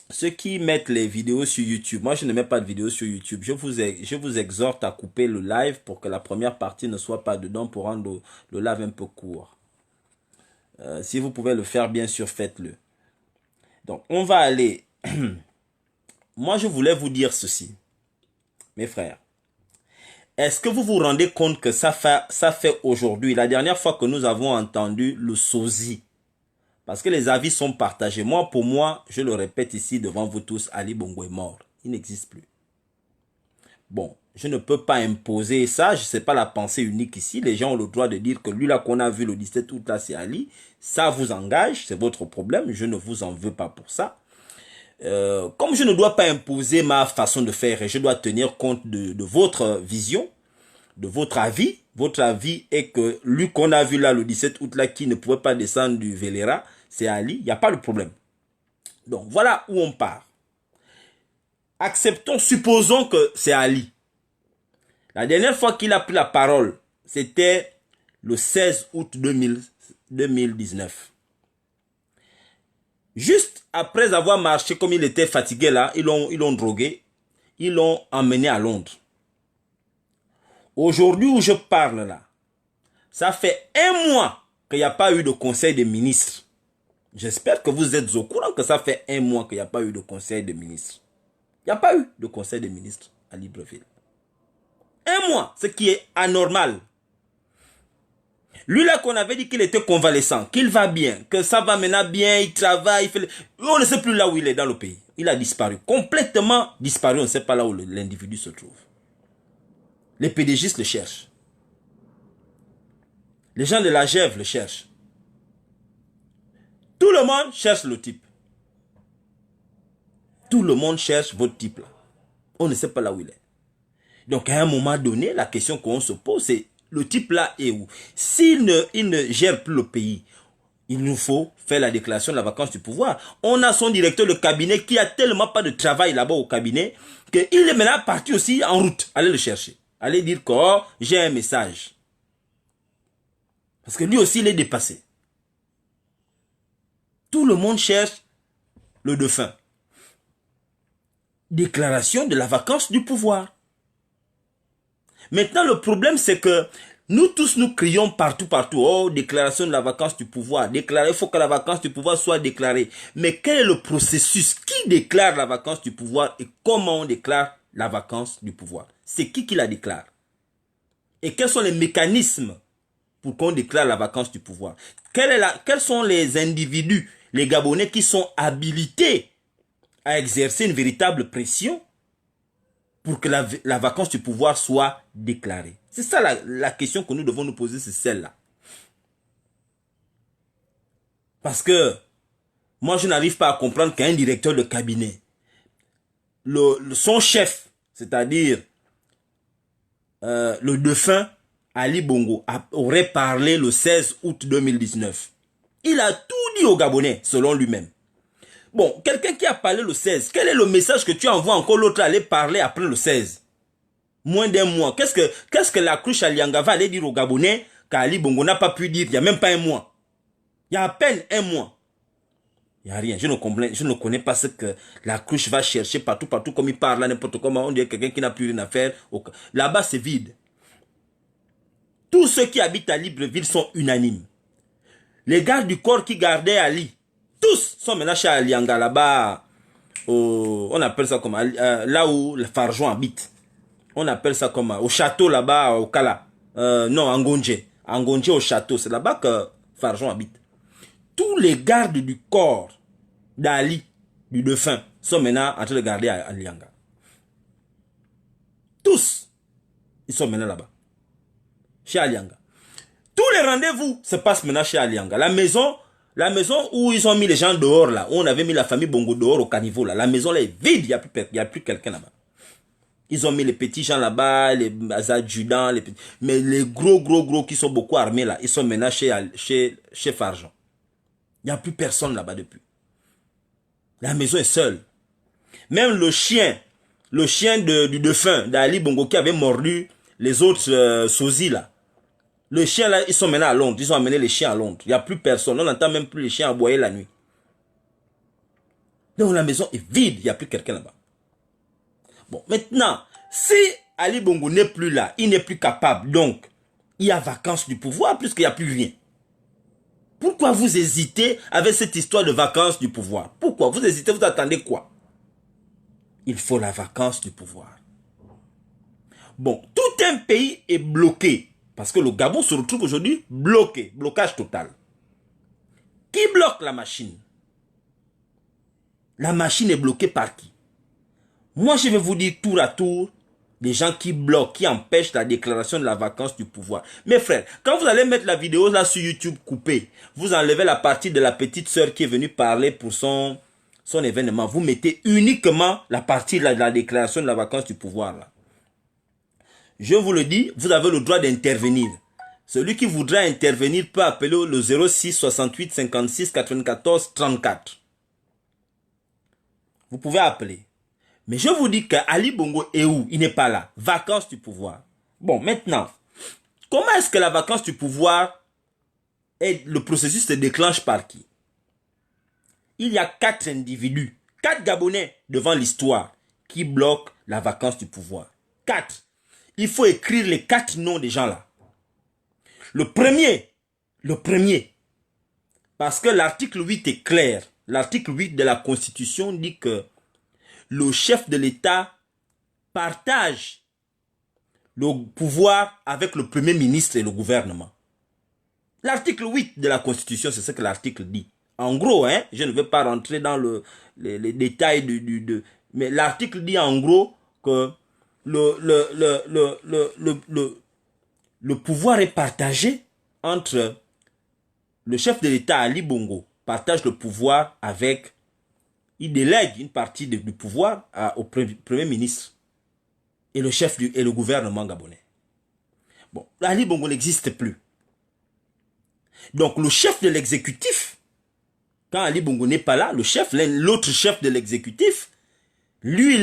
ceux qui mettent les vidéos sur YouTube, moi je ne mets pas de vidéos sur YouTube, je vous exhorte à couper le live pour que la première partie ne soit pas dedans pour rendre le live un peu court. Si vous pouvez le faire, bien sûr, faites-le. Donc, on va aller... Moi, je voulais vous dire ceci, mes frères. Est-ce que vous vous rendez compte que ça fait aujourd'hui, la dernière fois que nous avons entendu le sosie, parce que les avis sont partagés. Moi, pour moi, je le répète ici devant vous tous, Ali Bongo est mort. Il n'existe plus. Bon, je ne peux pas imposer ça. Je ne sais pas la pensée unique ici. Les gens ont le droit de dire que lui là qu'on a vu le 17 août là, c'est Ali. Ça vous engage, c'est votre problème. Je ne vous en veux pas pour ça. Comme je ne dois pas imposer ma façon de faire et je dois tenir compte de votre vision, de votre avis. Votre avis est que lui qu'on a vu là le 17 août là qui ne pouvait pas descendre du Velera, c'est Ali, il n'y a pas de problème. Donc voilà où on part. Acceptons, supposons que c'est Ali. La dernière fois qu'il a pris la parole, c'était le 16 août 2019. Juste après avoir marché comme il était fatigué là, ils l'ont drogué, ils l'ont emmené à Londres. Aujourd'hui où je parle là, ça fait 1 mois qu'il n'y a pas eu de conseil des ministres. J'espère que vous êtes au courant que ça fait 1 mois qu'il n'y a pas eu de conseil des ministres. Il n'y a pas eu de conseil des ministres à Libreville. 1 mois, ce qui est anormal. Lui là qu'on avait dit qu'il était convalescent, qu'il va bien, que ça va maintenant bien, il travaille, on ne sait plus là où il est dans le pays. Il a disparu, complètement disparu, on ne sait pas là où l'individu se trouve. Les PDGistes le cherchent. Les gens de la GEV le cherchent. Tout le monde cherche le type. Tout le monde cherche votre type là. On ne sait pas là où il est. Donc à un moment donné, la question qu'on se pose, c'est le type là est où? S'il ne gère plus le pays, il nous faut faire la déclaration de la vacance du pouvoir. On a son directeur de cabinet qui a tellement pas de travail là-bas au cabinet qu'il est maintenant parti aussi en route. Allez le chercher. Allez dire que oh, j'ai un message. Parce que lui aussi il est dépassé. Tout le monde cherche le défunt. Déclaration de la vacance du pouvoir. Maintenant, le problème, c'est que nous tous, nous crions partout. Oh, déclaration de la vacance du pouvoir. Déclarer, il faut que la vacance du pouvoir soit déclarée. Mais quel est le processus? Qui déclare la vacance du pouvoir et comment on déclare la vacance du pouvoir? C'est qui la déclare? Et quels sont les mécanismes pour qu'on déclare la vacance du pouvoir? Quels sont les individus, les Gabonais qui sont habilités à exercer une véritable pression pour que la vacance du pouvoir soit déclarée? C'est ça la question que nous devons nous poser, c'est celle-là. Parce que moi, je n'arrive pas à comprendre qu'un directeur de cabinet, son chef, c'est-à-dire le défunt Ali Bongo, aurait parlé le 16 août 2019. Il a tout dit aux Gabonais, selon lui-même. Bon, quelqu'un qui a parlé le 16, quel est le message que tu envoies encore l'autre à aller parler après le 16? Moins d'1 mois. Qu'est-ce que la cruche Alianga va aller dire aux Gabonais qu'Ali Bongo n'a pas pu dire il n'y a même pas 1 mois? Il y a à peine 1 mois. Il n'y a rien. Je ne connais pas ce que la cruche va chercher partout, partout, comme il parle là, n'importe comment. On dirait quelqu'un qui n'a plus rien à faire. Là-bas, c'est vide. Tous ceux qui habitent à Libreville sont unanimes. Les gardes du corps qui gardaient Ali, tous sont maintenant chez Alianga, là-bas, on appelle ça comme, là où le Farjon habite. On appelle ça comme, au château là-bas, au Kala. Non, en Ngonje. En Ngonje, au château. C'est là-bas que Farjon habite. Tous les gardes du corps d'Ali, du défunt, sont maintenant en train de garder à Alianga. Tous, ils sont maintenant là-bas. Chez Alianga. Tous les rendez-vous se passent maintenant chez Alianga. La maison où ils ont mis les gens dehors, là, où on avait mis la famille Bongo dehors au caniveau, là, la maison là est vide, il n'y a plus quelqu'un là-bas. Ils ont mis les petits gens là-bas, les adjudants, les petits. Mais les gros qui sont beaucoup armés là, ils sont maintenant chez Farjon. Il n'y a plus personne là-bas depuis. La maison est seule. Même le chien du défunt, d'Ali Bongo qui avait mordu les autres sosies là. Le chien là, ils sont maintenant à Londres. Ils ont amené les chiens à Londres. Il n'y a plus personne. On n'entend même plus les chiens aboyer la nuit. Donc la maison est vide. Il n'y a plus quelqu'un là-bas. Bon, maintenant, si Ali Bongo n'est plus là, il n'est plus capable, donc, il y a vacances du pouvoir puisqu'il n'y a plus rien. Pourquoi vous hésitez avec cette histoire de vacances du pouvoir? Pourquoi vous hésitez? Vous attendez quoi? Il faut la vacance du pouvoir. Bon, tout un pays est bloqué. Parce que le Gabon se retrouve aujourd'hui bloqué. Blocage total. Qui bloque la machine? La machine est bloquée par qui? Moi, je vais vous dire tour à tour des gens qui bloquent, qui empêchent la déclaration de la vacance du pouvoir. Mes frères, quand vous allez mettre la vidéo là sur YouTube coupée, vous enlevez la partie de la petite sœur qui est venue parler pour son événement. Vous mettez uniquement la partie de la déclaration de la vacance du pouvoir là. Je vous le dis, vous avez le droit d'intervenir. Celui qui voudra intervenir peut appeler le 06 68 56 94 34. Vous pouvez appeler. Mais je vous dis qu'Ali Bongo est où? Il n'est pas là. Vacance du pouvoir. Bon, maintenant, comment est-ce que la vacance du pouvoir, le processus se déclenche par qui? Il y a 4 individus, 4 Gabonais devant l'histoire qui bloquent la vacance du pouvoir. 4. Il faut écrire les 4 noms des gens là. Le premier, parce que l'article 8 est clair. L'article 8 de la Constitution dit que le chef de l'État partage le pouvoir avec le Premier ministre et le gouvernement. L'article 8 de la Constitution, c'est ce que l'article dit. En gros, hein, je ne vais pas rentrer dans les détails mais l'article dit en gros que le pouvoir est partagé entre le chef de l'État, Ali Bongo, partage le pouvoir avec, il délègue une partie du pouvoir au Premier ministre et le gouvernement gabonais. Bon, Ali Bongo n'existe plus. Donc le chef de l'exécutif, quand Ali Bongo n'est pas là, l'autre chef de l'exécutif, lui,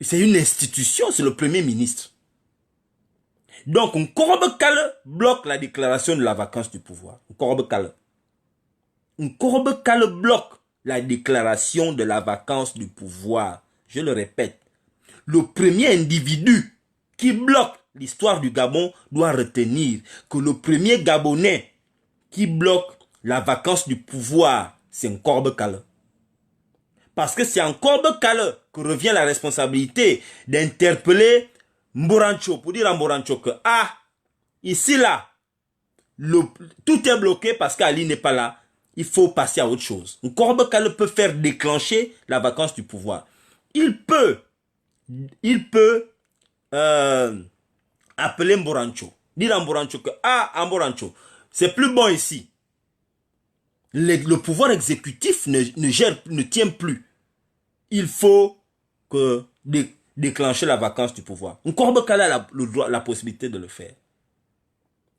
c'est une institution, c'est le Premier ministre. Donc, Nkorobe Kale bloque la déclaration de la vacance du pouvoir. Nkorobe Kale bloque la déclaration de la vacance du pouvoir. Je le répète. Le premier individu qui bloque l'histoire du Gabon doit retenir que le premier Gabonais qui bloque la vacance du pouvoir, c'est Nkorobe Kale. Parce que c'est en Nkorobe Kale que revient la responsabilité d'interpeller Mborancho, pour dire à Mborancho que, ici là, tout est bloqué parce qu'Ali n'est pas là. Il faut passer à autre chose. Nkorobe Kale peut faire déclencher la vacance du pouvoir. Il peut appeler Mborancho, dire à Mborancho que, Mborancho, c'est plus bon ici. Le pouvoir exécutif ne tient plus. Il faut que déclencher la vacance du pouvoir. Nkorobe Kale a la possibilité de le faire.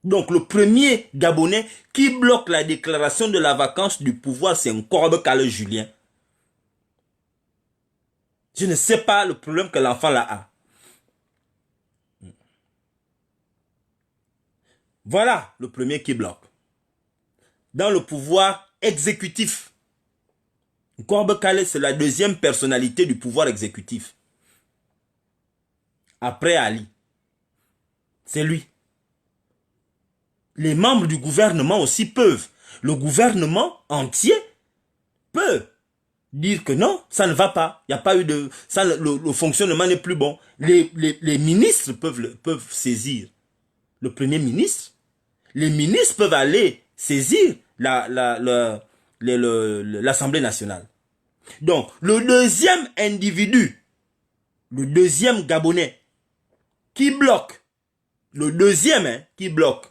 Donc le premier Gabonais qui bloque la déclaration de la vacance du pouvoir, c'est Nkorobe Kale Julien. Je ne sais pas le problème que l'enfant là a. Voilà le premier qui bloque. Dans le pouvoir exécutif, Nkombe Kale, c'est la deuxième personnalité du pouvoir exécutif. Après Ali. C'est lui. Les membres du gouvernement aussi peuvent. Le gouvernement entier peut dire que non, ça ne va pas. Il n'y a pas eu de... Ça, le fonctionnement n'est plus bon. Les ministres peuvent saisir le premier ministre. Les ministres peuvent aller saisir l'Assemblée nationale. Donc, le deuxième individu, le deuxième Gabonais, qui bloque, le deuxième qui bloque,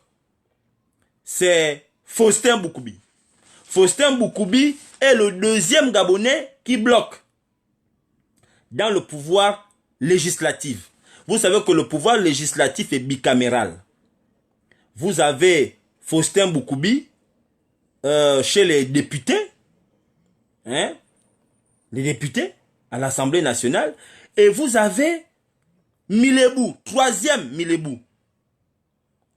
c'est Faustin Boukoubi. Faustin Boukoubi est le deuxième Gabonais qui bloque dans le pouvoir législatif. Vous savez que le pouvoir législatif est bicaméral. Vous avez Faustin Boukoubi chez les députés, hein, les députés à l'Assemblée nationale, et vous avez Milebou, troisième Milebou,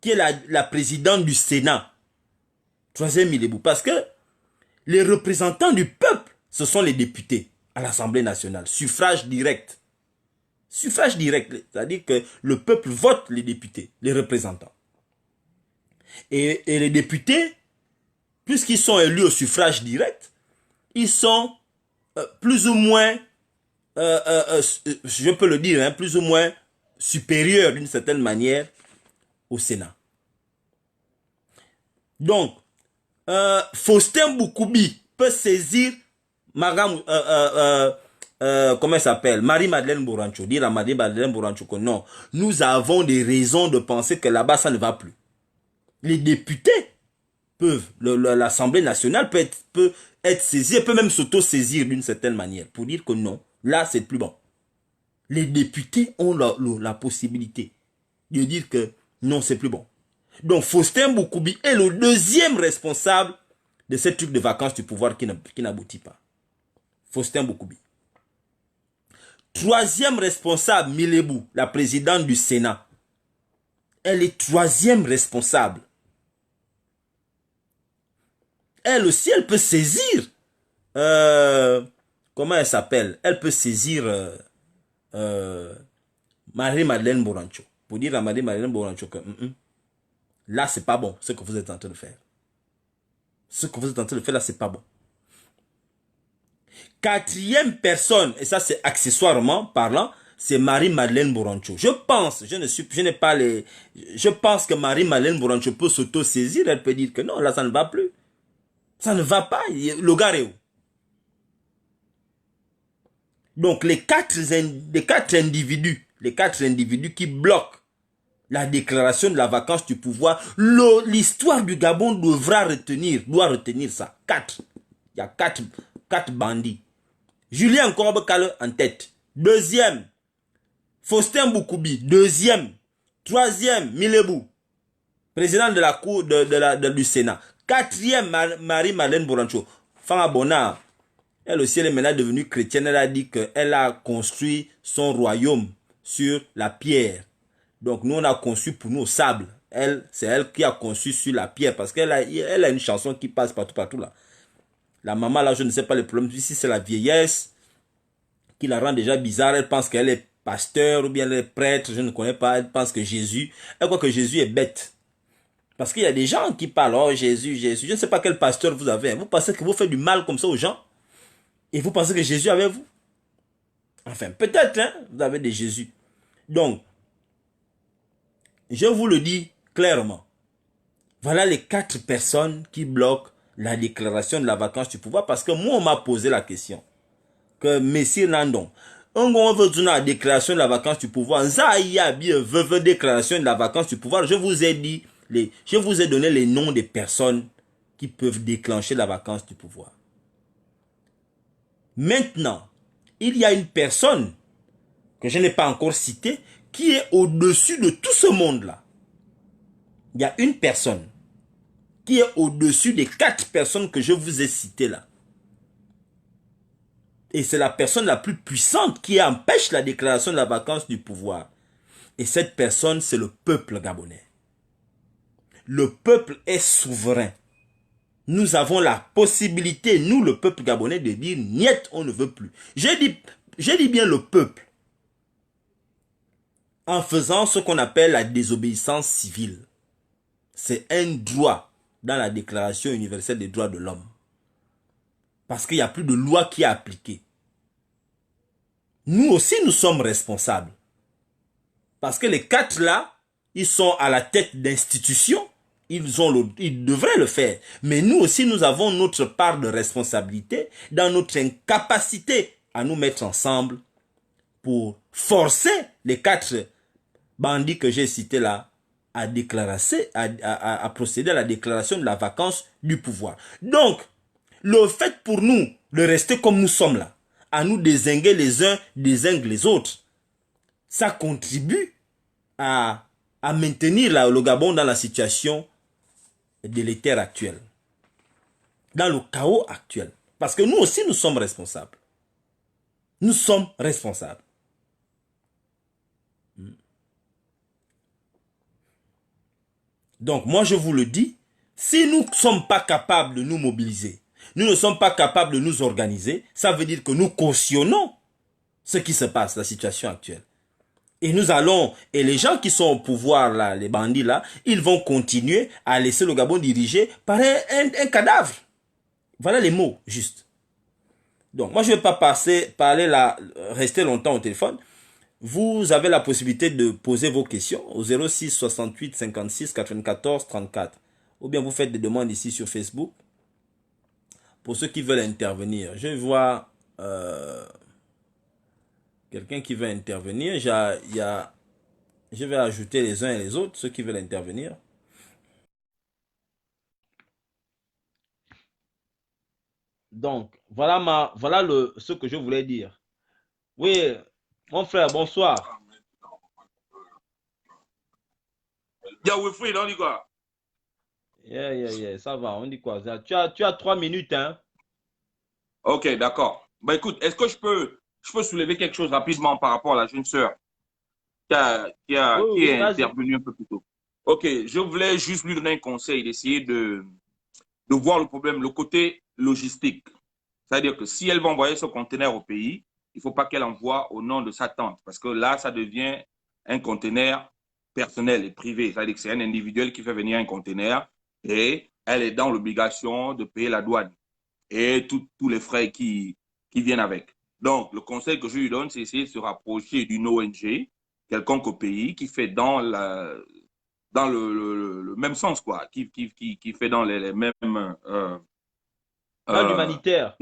qui est la présidente du Sénat. Troisième Milebou, parce que les représentants du peuple, ce sont les députés à l'Assemblée nationale. Suffrage direct. Suffrage direct, c'est-à-dire que le peuple vote les députés, les représentants. Et les députés, puisqu'ils sont élus au suffrage direct, ils sont plus ou moins, je peux le dire, hein, plus ou moins supérieurs d'une certaine manière au Sénat. Donc, Faustin Boukoubi peut saisir comment elle s'appelle, Marie-Madeleine Borancho, dire à Marie-Madeleine Borancho que non, nous avons des raisons de penser que là-bas ça ne va plus. Les députés peuvent, l'Assemblée nationale peut être saisie, elle peut même s'auto-saisir d'une certaine manière pour dire que non, là c'est plus bon. Les députés ont la possibilité de dire que non, c'est plus bon. Donc Faustin Boukoubi est le deuxième responsable de ce truc de vacances du pouvoir qui n'aboutit pas. Faustin Boukoubi. Troisième responsable, Milebou, la présidente du Sénat. Elle est troisième responsable. Elle aussi, elle peut saisir. Comment elle s'appelle? Elle peut saisir Marie-Madeleine Borancho. Pour dire à Marie-Madeleine Borancho que là, c'est pas bon, ce que vous êtes en train de faire. Ce que vous êtes en train de faire là, c'est pas bon. Quatrième personne, et ça c'est accessoirement parlant, c'est Marie-Madeleine Borancho. Je pense, je pense que Marie-Madeleine Borancho peut s'auto-saisir, elle peut dire que non, là ça ne va plus. Ça ne va pas, le gars est où? Donc les quatre individus qui bloquent la déclaration de la vacance du pouvoir, l'histoire du Gabon doit retenir ça. Il y a quatre bandits. Julien Nkombe Kale en tête. Deuxième, Faustin Boukoubi. Deuxième. Troisième, Milebou, président de la cour du Sénat. Quatrième, Marie-Madeleine Borancho. Fanga Bona, elle aussi, elle est maintenant devenue chrétienne. Elle a dit qu'elle a construit son royaume sur la pierre. Donc nous, on a conçu pour nous au sable. C'est elle qui a conçu sur la pierre parce qu'elle a une chanson qui passe partout là. La maman là, je ne sais pas le problème. Ici, c'est la vieillesse qui la rend déjà bizarre. Elle pense qu'elle est pasteur ou bien elle est prêtre. Je ne connais pas. Elle pense que Jésus... Elle croit que Jésus est bête. Parce qu'il y a des gens qui parlent, oh Jésus, Jésus. Je ne sais pas quel pasteur vous avez. Vous pensez que vous faites du mal comme ça aux gens? Et vous pensez que Jésus est avec vous? Enfin, peut-être, hein, vous avez des Jésus. Donc, je vous le dis clairement. Voilà les 4 personnes qui bloquent la déclaration de la vacance du pouvoir. Parce que moi, on m'a posé la question. Que Messire Nandon, on veut donner la déclaration de la vacance du pouvoir. Veut déclaration de la vacance du pouvoir. Je vous ai dit, je vous ai donné les noms des personnes qui peuvent déclencher la vacance du pouvoir. Maintenant, il y a une personne que je n'ai pas encore citée qui est au-dessus de tout ce monde-là. Il y a une personne qui est au-dessus des 4 personnes que je vous ai citées là. Et c'est la personne la plus puissante qui empêche la déclaration de la vacance du pouvoir. Et cette personne, c'est le peuple gabonais. Le peuple est souverain. nous avons la possibilité, nous le peuple gabonais, de dire niet, on ne veut plus. J'ai dit bien le peuple, en faisant ce qu'on appelle la désobéissance civile. C'est un droit dans la Déclaration universelle des droits de l'homme. Parce qu'il n'y a plus de loi qui est appliquée. Nous aussi, nous sommes responsables. Parce que les quatre là, ils sont à la tête d'institutions. Ils devraient le faire. Mais nous aussi, nous avons notre part de responsabilité dans notre incapacité à nous mettre ensemble pour forcer les quatre bandits que j'ai cités là à procéder à la déclaration de la vacance du pouvoir. Donc, le fait pour nous de rester comme nous sommes là, à nous dézinguer les uns les autres, ça contribue à maintenir le Gabon dans la situation délétère actuelle, dans le chaos actuel. Parce que nous aussi, nous sommes responsables. Nous sommes responsables. Donc, moi, je vous le dis, si nous ne sommes pas capables de nous mobiliser, nous ne sommes pas capables de nous organiser, ça veut dire que nous cautionnons ce qui se passe, la situation actuelle. Et nous allons, et les gens qui sont au pouvoir là, les bandits là, ils vont continuer à laisser le Gabon dirigé par un cadavre. Voilà les mots, juste. Donc, moi, je ne vais pas rester longtemps au téléphone. Vous avez la possibilité de poser vos questions au 06 68 56 94 34. Ou bien vous faites des demandes ici sur Facebook. Pour ceux qui veulent intervenir, je vois quelqu'un qui veut intervenir. Je vais ajouter les uns et les autres, ceux qui veulent intervenir. Donc, voilà ce que je voulais dire. Oui, mon frère, bonsoir. Wilfried, on dit quoi? Ça va, on dit quoi? Tu as 3 minutes, hein? Ok, d'accord. Bah écoute, est-ce que je peux soulever quelque chose rapidement par rapport à la jeune sœur qui Oui, est vas-y. intervenue un peu plus tôt? Ok, je voulais juste lui donner un conseil, d'essayer de voir le problème, le côté logistique. C'est-à-dire que si elle va envoyer ce conteneur au pays, il ne faut pas qu'elle envoie au nom de sa tante, parce que là, ça devient un conteneur personnel et privé. C'est-à-dire que c'est un individuel qui fait venir un conteneur et elle est dans l'obligation de payer la douane et tous les frais qui viennent avec. Donc, le conseil que je lui donne, c'est essayer de se rapprocher d'une ONG, quelconque au pays, qui fait dans le même sens, quoi, qui fait dans les mêmes Dans l'humanitaire.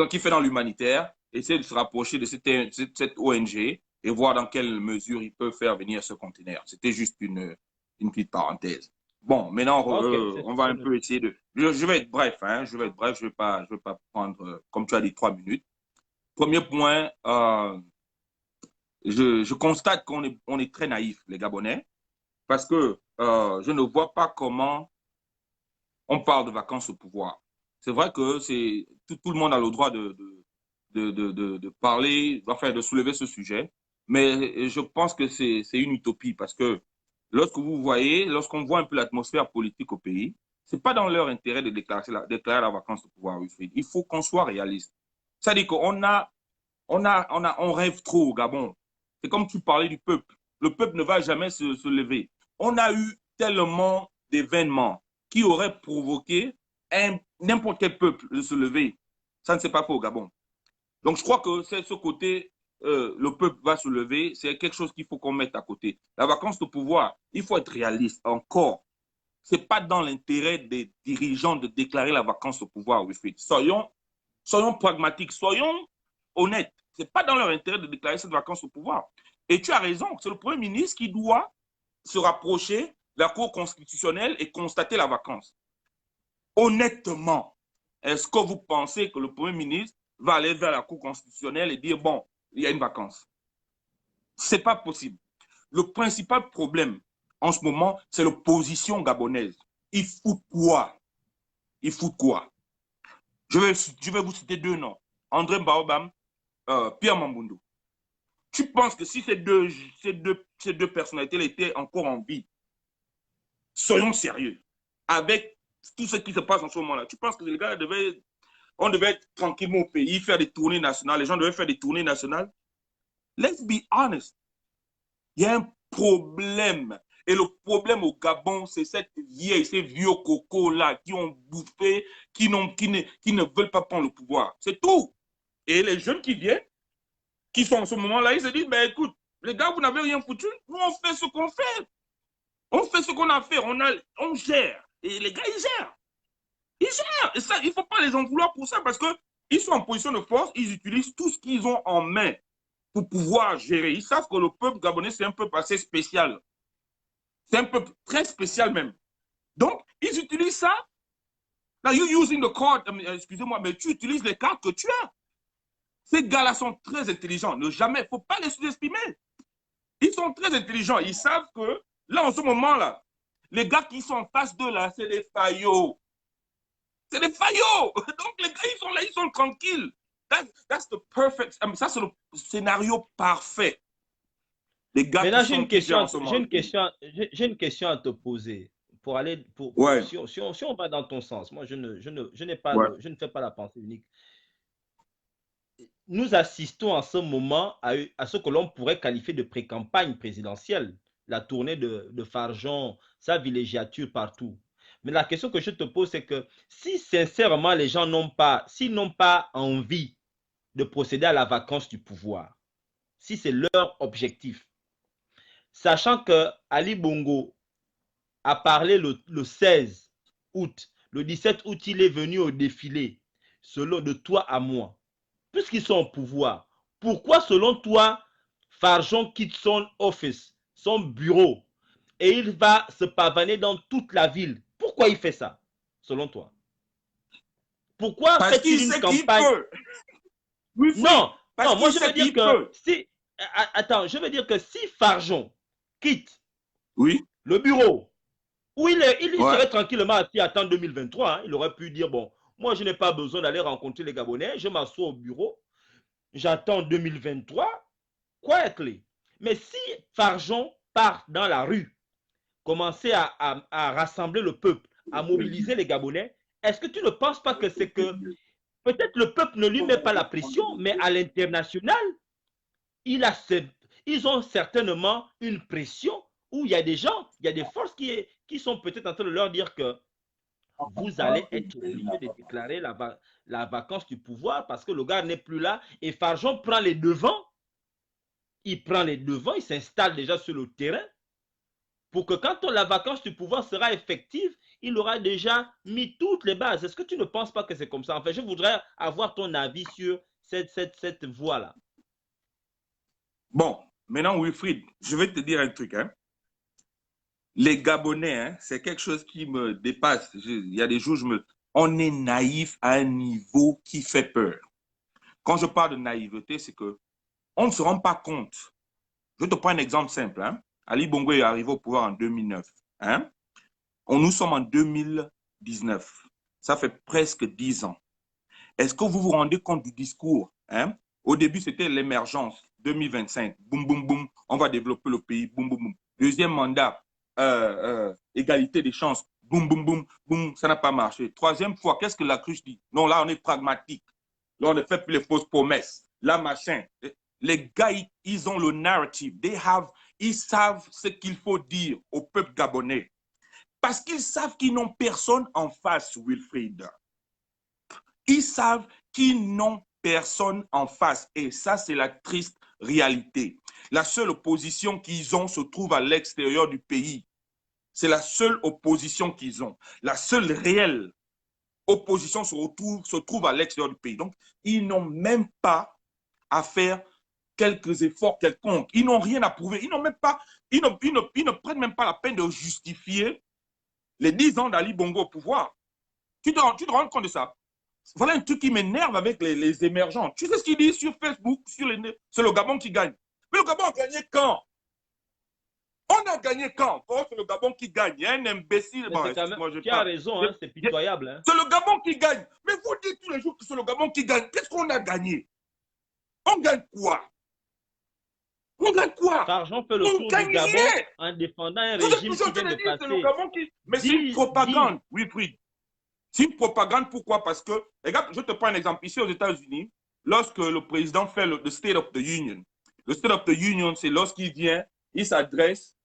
qui fait dans l'humanitaire, essayer de se rapprocher de cette ONG et voir dans quelle mesure ils peuvent faire venir ce conteneur. C'était juste une petite parenthèse. Bon, maintenant, on va un peu essayer de... Je vais être bref, hein, je vais être bref, je vais pas prendre, comme tu as dit, 3 minutes. Premier point, je constate qu'on est très naïf, les Gabonais, parce que je ne vois pas comment on parle de vacances au pouvoir. C'est vrai que tout le monde a le droit de parler, enfin de soulever ce sujet, mais je pense que c'est une utopie parce que lorsqu'on voit un peu l'atmosphère politique au pays, c'est pas dans leur intérêt de déclarer la vacance au pouvoir, Wilfried. Il faut qu'on soit réaliste. C'est-à-dire on rêve trop au Gabon. C'est comme tu parlais du peuple. Le peuple ne va jamais se lever. On a eu tellement d'événements qui auraient provoqué n'importe quel peuple de se lever. Ça ne s'est pas fait au Gabon. Donc, je crois que c'est ce côté, le peuple va se lever, c'est quelque chose qu'il faut qu'on mette à côté. La vacance de pouvoir, il faut être réaliste encore. Ce n'est pas dans l'intérêt des dirigeants de déclarer la vacance au pouvoir, Wilfried. Soyons pragmatiques, soyons honnêtes. Ce n'est pas dans leur intérêt de déclarer cette vacance au pouvoir. Et tu as raison, c'est le Premier ministre qui doit se rapprocher de la Cour constitutionnelle et constater la vacance. Honnêtement, est-ce que vous pensez que le Premier ministre va aller vers la Cour constitutionnelle et dire, bon, il y a une vacance? Ce n'est pas possible. Le principal problème en ce moment, c'est l'opposition gabonaise. Ils foutent quoi? Ils foutent quoi? Je vais vous citer 2 noms. André Baobam, Pierre Mambundu. Tu penses que si ces deux personnalités étaient encore en vie, soyons sérieux, avec tout ce qui se passe en ce moment-là? Tu penses que les gars on devait être tranquillement au pays, faire des tournées nationales, les gens devaient faire des tournées nationales? Let's be honest. Il y a un problème. Et le problème au Gabon, c'est ces vieux cocos-là qui ont bouffé, qui ne veulent pas prendre le pouvoir. C'est tout. Et les jeunes qui viennent, qui sont en ce moment-là, ils se disent, ben écoute, les gars, vous n'avez rien foutu, nous on fait ce qu'on fait. On fait ce qu'on a fait, on gère. Et les gars, ils gèrent. Ils gèrent. Et ça, il ne faut pas les en vouloir pour ça parce qu'ils sont en position de force, ils utilisent tout ce qu'ils ont en main pour pouvoir gérer. Ils savent que le peuple gabonais, c'est un peuple assez spécial. C'est un peuple très spécial même. Donc, ils utilisent ça. Now, you're using the card, excusez-moi, mais tu utilises les cartes que tu as. Ces gars-là sont très intelligents. Ne jamais, il ne faut pas les sous-estimer. Ils sont très intelligents. Ils savent que, là, en ce moment-là, les gars qui sont en face d'eux, là, c'est des faillots. C'est des faillots. Donc, les gars, ils sont là, ils sont tranquilles. That's the perfect, ça, c'est le scénario parfait. Les gars Maintenant, qui sont j'ai une question à te poser. Pour aller, ouais. Si on va dans ton sens, moi, je n'ai pas, Ouais. je ne fais pas la pensée unique. Nous assistons en ce moment à ce que l'on pourrait qualifier de pré-campagne présidentielle, la tournée de Farjon, sa villégiature partout. Mais la question que je te pose, c'est que si sincèrement les gens n'ont pas envie de procéder à la vacance du pouvoir, si c'est leur objectif, sachant que Ali Bongo a parlé le 16 août, le 17 août, il est venu au défilé, selon de toi à moi, puisqu'ils sont au pouvoir, pourquoi selon toi, Farjon quitte son office, son bureau, et il va se pavaner dans toute la ville? Pourquoi il fait ça, selon toi? Pourquoi fait-il une campagne? Oui, non, moi je veux dire que si, attends, je veux dire que si Farjon quitte le bureau, où il serait tranquillement assis à attendre 2023, hein, il aurait pu dire, bon, moi je n'ai pas besoin d'aller rencontrer les Gabonais, je m'assois au bureau, j'attends 2023, quietly. Mais si Farjon part dans la rue, commencer à rassembler le peuple, à mobiliser les Gabonais, est-ce que tu ne penses pas que c'est que peut-être le peuple ne lui met pas la pression, mais à l'international, ils ont certainement une pression où il y a des gens, il y a des forces qui sont peut-être en train de leur dire que vous allez être obligé de déclarer la vacance du pouvoir parce que le gars n'est plus là et Farjon prend les devants. Il prend les devants, il s'installe déjà sur le terrain pour que quand la vacance du pouvoir sera effective, il aura déjà mis toutes les bases. Est-ce que tu ne penses pas que c'est comme ça? En fait, je voudrais avoir ton avis sur cette voie-là. Bon, maintenant, Wilfried, je vais te dire un truc. Hein. Les Gabonais, hein, c'est quelque chose qui me dépasse. Il y a des jours, on est naïf à un niveau qui fait peur. Quand je parle de naïveté, c'est que on ne se rend pas compte. Je te prends un exemple simple. Hein. Ali Bongo est arrivé au pouvoir en 2009. Hein. Nous sommes en 2019. Ça fait presque 10 ans. Est-ce que vous vous rendez compte du discours? Hein? Au début, c'était l'émergence. 2025, boum, boum, boum, on va développer le pays, boum, boum, boum. Deuxième mandat, égalité des chances, boum, boum, boum, boum, ça n'a pas marché. Troisième fois, qu'est-ce que la cruche dit? Non, là, on est pragmatique. Là, on ne fait plus les fausses promesses. Là, machin. Les gars, ils ont le narrative. Ils savent ce qu'il faut dire au peuple gabonais. Parce qu'ils savent qu'ils n'ont personne en face, Wilfried. Ils savent qu'ils n'ont personne en face. Et ça, c'est la triste réalité. La seule opposition qu'ils ont se trouve à l'extérieur du pays. C'est la seule opposition qu'ils ont. La seule réelle opposition se trouve à l'extérieur du pays. Donc, ils n'ont même pas à faire quelques efforts quelconques. Ils n'ont rien à prouver. Ils ne prennent même pas la peine de justifier les 10 ans d'Ali Bongo au pouvoir. Tu te rends compte de ça? Voilà un truc qui m'énerve avec les émergents. Tu sais ce qu'ils disent sur Facebook, c'est le Gabon qui gagne. Mais le Gabon a gagné quand? On a gagné quand? Oh, c'est le Gabon qui gagne. Il y a un imbécile. Bon, tu as raison, hein, c'est pitoyable. Hein. C'est le Gabon qui gagne. Mais vous dites tous les jours que c'est le Gabon qui gagne. Qu'est-ce qu'on a gagné? On gagne quoi? On gagne quoi? Farjon fait le tour du Gabon en défendant un régime qui vient de passer. Mais c'est une propagande, Wilfried. C'est une propagande, pourquoi? Parce que, regarde, je te prends un exemple. Ici aux États-Unis, lorsque le président fait le State of the Union, le State of the Union, c'est lorsqu'il vient, il s'adresse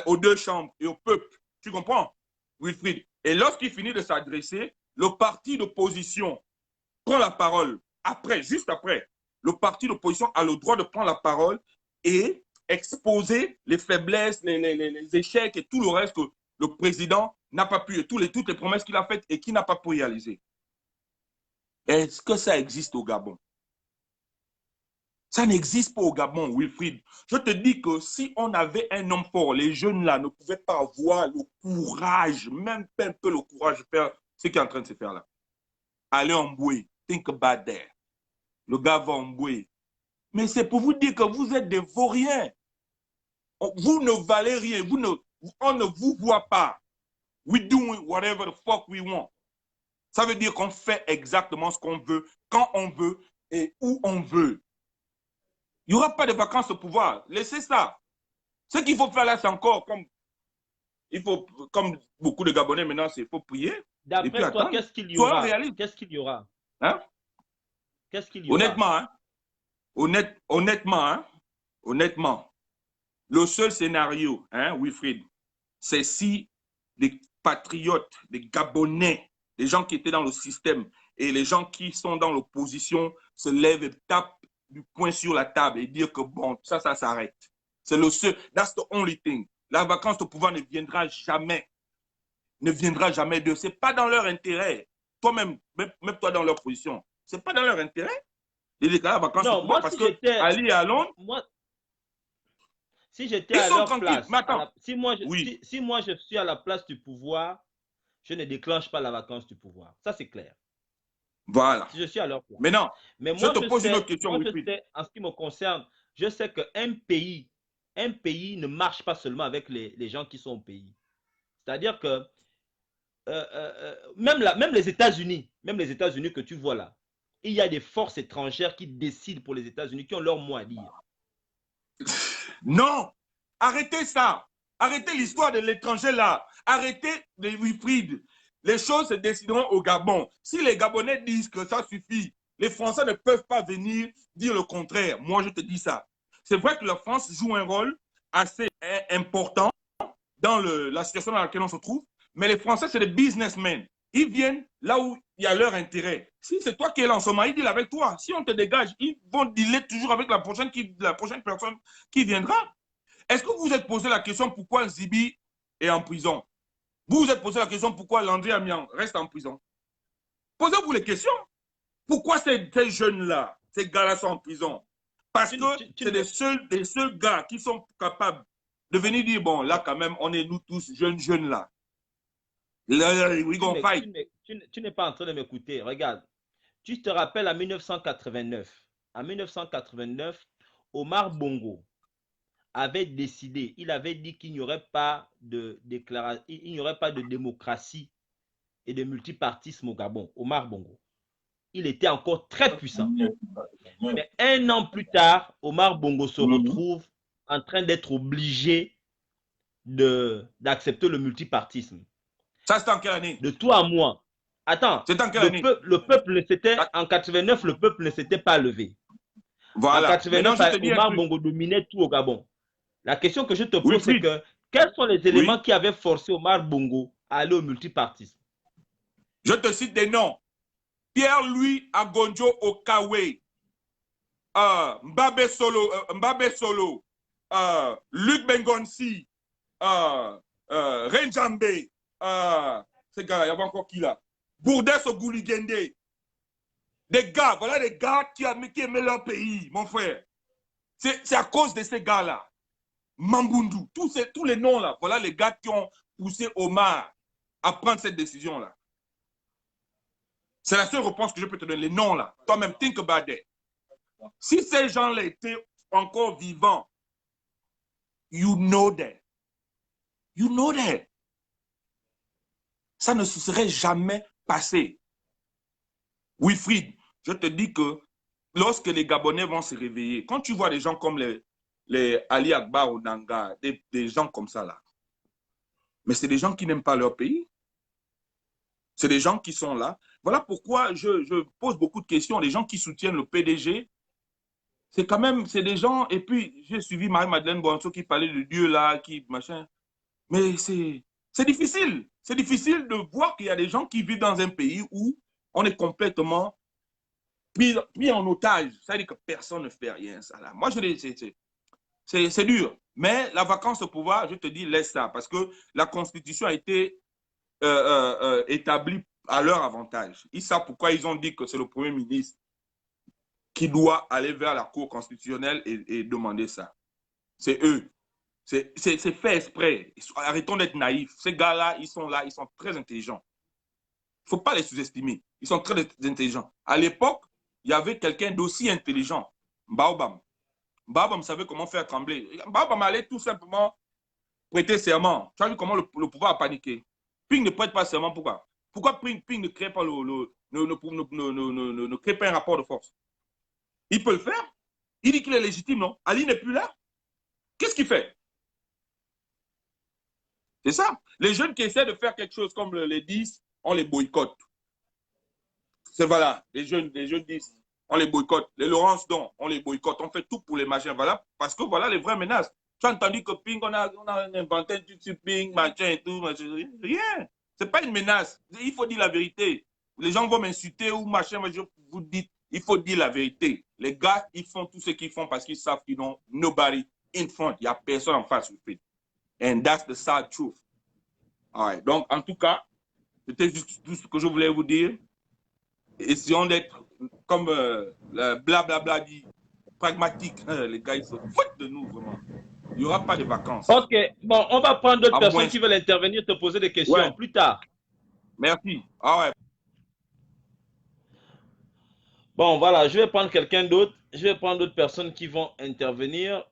aux deux chambres et au peuple. Tu comprends, Wilfried? Et lorsqu'il finit de s'adresser, le parti d'opposition prend la parole. Après, juste après, le parti d'opposition a le droit de prendre la parole et exposer les faiblesses, les échecs et tout le reste que le président n'a pas pu, toutes les promesses qu'il a faites et qu'il n'a pas pu réaliser. Est-ce que ça existe au Gabon? Ça n'existe pas au Gabon, Wilfried. Je te dis que si on avait un homme fort, les jeunes là ne pouvaient pas avoir le courage, même pas un peu le courage de faire ce qui est en train de se faire là. Aller en bouée, think about that. Le gars va en bouée. Mais c'est pour vous dire que vous êtes des vauriens. Vous ne valez rien. On ne vous voit pas. We do whatever the fuck we want. Ça veut dire qu'on fait exactement ce qu'on veut, quand on veut et où on veut. Il n'y aura pas de vacances au pouvoir. Laissez ça. Ce qu'il faut faire là, c'est encore comme beaucoup de Gabonais maintenant, il faut prier. D'après toi, qu'est-ce qu'il y aura? Qu'est-ce qu'il y aura? Hein? Qu'est-ce qu'il y aura? Honnêtement, le seul scénario, Wilfried, c'est si des patriotes, des Gabonais, des gens qui étaient dans le système et les gens qui sont dans l'opposition se lèvent et tapent du poing sur la table et dire que bon, ça s'arrête. C'est le seul, that's the only thing. La vacance au pouvoir ne viendra jamais. Ne viendra jamais d'eux. Ce n'est pas dans leur intérêt. Toi-même, même toi dans leur position, ce n'est pas dans leur intérêt. De déclarer la vacance au pouvoir parce que Ali et Alon, si j'étais à leur place, si moi je suis à la place du pouvoir, je ne déclenche pas la vacance du pouvoir. Ça, c'est clair. Voilà. Si je suis à leur place. Mais non, mais moi, je te pose une autre question. Moi, en ce qui me concerne, je sais qu'un pays ne marche pas seulement avec les gens qui sont au pays. C'est-à-dire que même les États-Unis que tu vois là, il y a des forces étrangères qui décident pour les États-Unis, qui ont leur mot à dire. Non, arrêtez ça. Arrêtez l'histoire de l'étranger là. Arrêtez les Wilfried. Les choses se décideront au Gabon. Si les Gabonais disent que ça suffit, les Français ne peuvent pas venir dire le contraire. Moi, je te dis ça. C'est vrai que la France joue un rôle assez important dans la situation dans laquelle on se trouve, mais les Français, c'est des businessmen. Ils viennent là où il y a leur intérêt. Si c'est toi qui es là en ce moment, ils dealent avec toi. Si on te dégage, ils vont dealer toujours avec la prochaine personne qui viendra. Est-ce que vous vous êtes posé la question pourquoi Zibi est en prison? Vous vous êtes posé la question pourquoi Landry Amian reste en prison? Posez-vous les questions. Pourquoi ces jeunes-là, ces gars-là sont en prison? Parce que c'est des seuls gars qui sont capables de venir dire, bon, là quand même, on est nous tous jeunes là. We gonna fight. Tu n'es pas en train de m'écouter. Regarde, tu te rappelles en 1989. En 1989, Omar Bongo avait décidé, il avait dit qu'il n'y aurait pas de déclaration, il n'y aurait pas de démocratie et de multipartisme au Gabon. Omar Bongo. Il était encore très puissant. Mais un an plus tard, Omar Bongo se retrouve en train d'être obligé d'accepter le multipartisme. Ça, c'est en quelle année? De toi à moi. Attends, le peuple en 89, le peuple ne s'était pas levé. Voilà. En 89, Omar Bongo dominait tout au Gabon. La question que je te pose, c'est que quels sont les éléments qui avaient forcé Omar Bongo à aller au multipartisme? Je te cite des noms. Pierre-Louis Agonjo Okawe, Mbabe Solo, Luc Bengonsi, Renjambe, ces gars-là, il y avait encore qui là? Bourdes Ogouligende. Des gars, voilà des gars qui aimaient leur pays, mon frère. C'est à cause de ces gars-là. Mambundu, tous les noms là, voilà les gars qui ont poussé Omar à prendre cette décision-là. C'est la seule réponse que je peux te donner, les noms là. Toi-même, think about that. Si ces gens-là étaient encore vivants, you know that. You know that. Ça ne se serait jamais passé. Wilfried, je te dis que lorsque les Gabonais vont se réveiller, quand tu vois des gens comme les Ali Akbar ou Nanga, des gens comme ça là, mais c'est des gens qui n'aiment pas leur pays. C'est des gens qui sont là. Voilà pourquoi je pose beaucoup de questions. Les gens qui soutiennent le PDG, c'est quand même, c'est des gens, et puis j'ai suivi Marie-Madeleine Bonso qui parlait de Dieu là, qui machin. Mais c'est difficile. C'est difficile de voir qu'il y a des gens qui vivent dans un pays où on est complètement mis en otage. Ça veut dire que personne ne fait rien. Ça, là. Moi, c'est dur. Mais la vacance au pouvoir, je te dis, laisse ça. Parce que la Constitution a été établie à leur avantage. Ils savent pourquoi ils ont dit que c'est le Premier ministre qui doit aller vers la Cour constitutionnelle et demander ça. C'est eux. C'est fait exprès. Arrêtons d'être naïfs. Ces gars-là, ils sont très intelligents. Il ne faut pas les sous-estimer. Ils sont très intelligents. À l'époque, il y avait quelqu'un d'aussi intelligent, Baobam. Baobam savait comment faire trembler. Baobam allait tout simplement prêter serment. Tu as vu comment le pouvoir a paniqué. Ping ne prête pas serment. Pourquoi? Pourquoi Ping ne crée pas ne crée pas un rapport de force? Il peut le faire. Il dit qu'il est légitime, non? Ali n'est plus là. Qu'est-ce qu'il fait? C'est ça. Les jeunes qui essaient de faire quelque chose comme les 10, on les boycotte. C'est voilà. Les jeunes 10, on les boycotte. Les Laurence Don, on les boycotte. On fait tout pour les machins. Voilà. Parce que voilà les vraies menaces. Tu as entendu que Ping, on a inventé un truc sur Ping, machin et tout. Machin. Rien. C'est pas une menace. Il faut dire la vérité. Les gens vont m'insulter ou machin, mais je vous dis, il faut dire la vérité. Les gars, ils font tout ce qu'ils font parce qu'ils savent qu'ils n'ont nobody in front. Il n'y a personne en face. And that's the sad truth. All right. Donc, en tout cas, c'était juste tout ce que je voulais vous dire. Essayons d'être comme blablabla dit, pragmatique. Les gars, ils se foutent de nous, vraiment. Il n'y aura pas de vacances. Ok, bon, on va prendre d'autres personnes moins... qui veulent intervenir, te poser des questions plus tard. Merci. Ah ouais. Bon, voilà, je vais prendre quelqu'un d'autre. Je vais prendre d'autres personnes qui vont intervenir.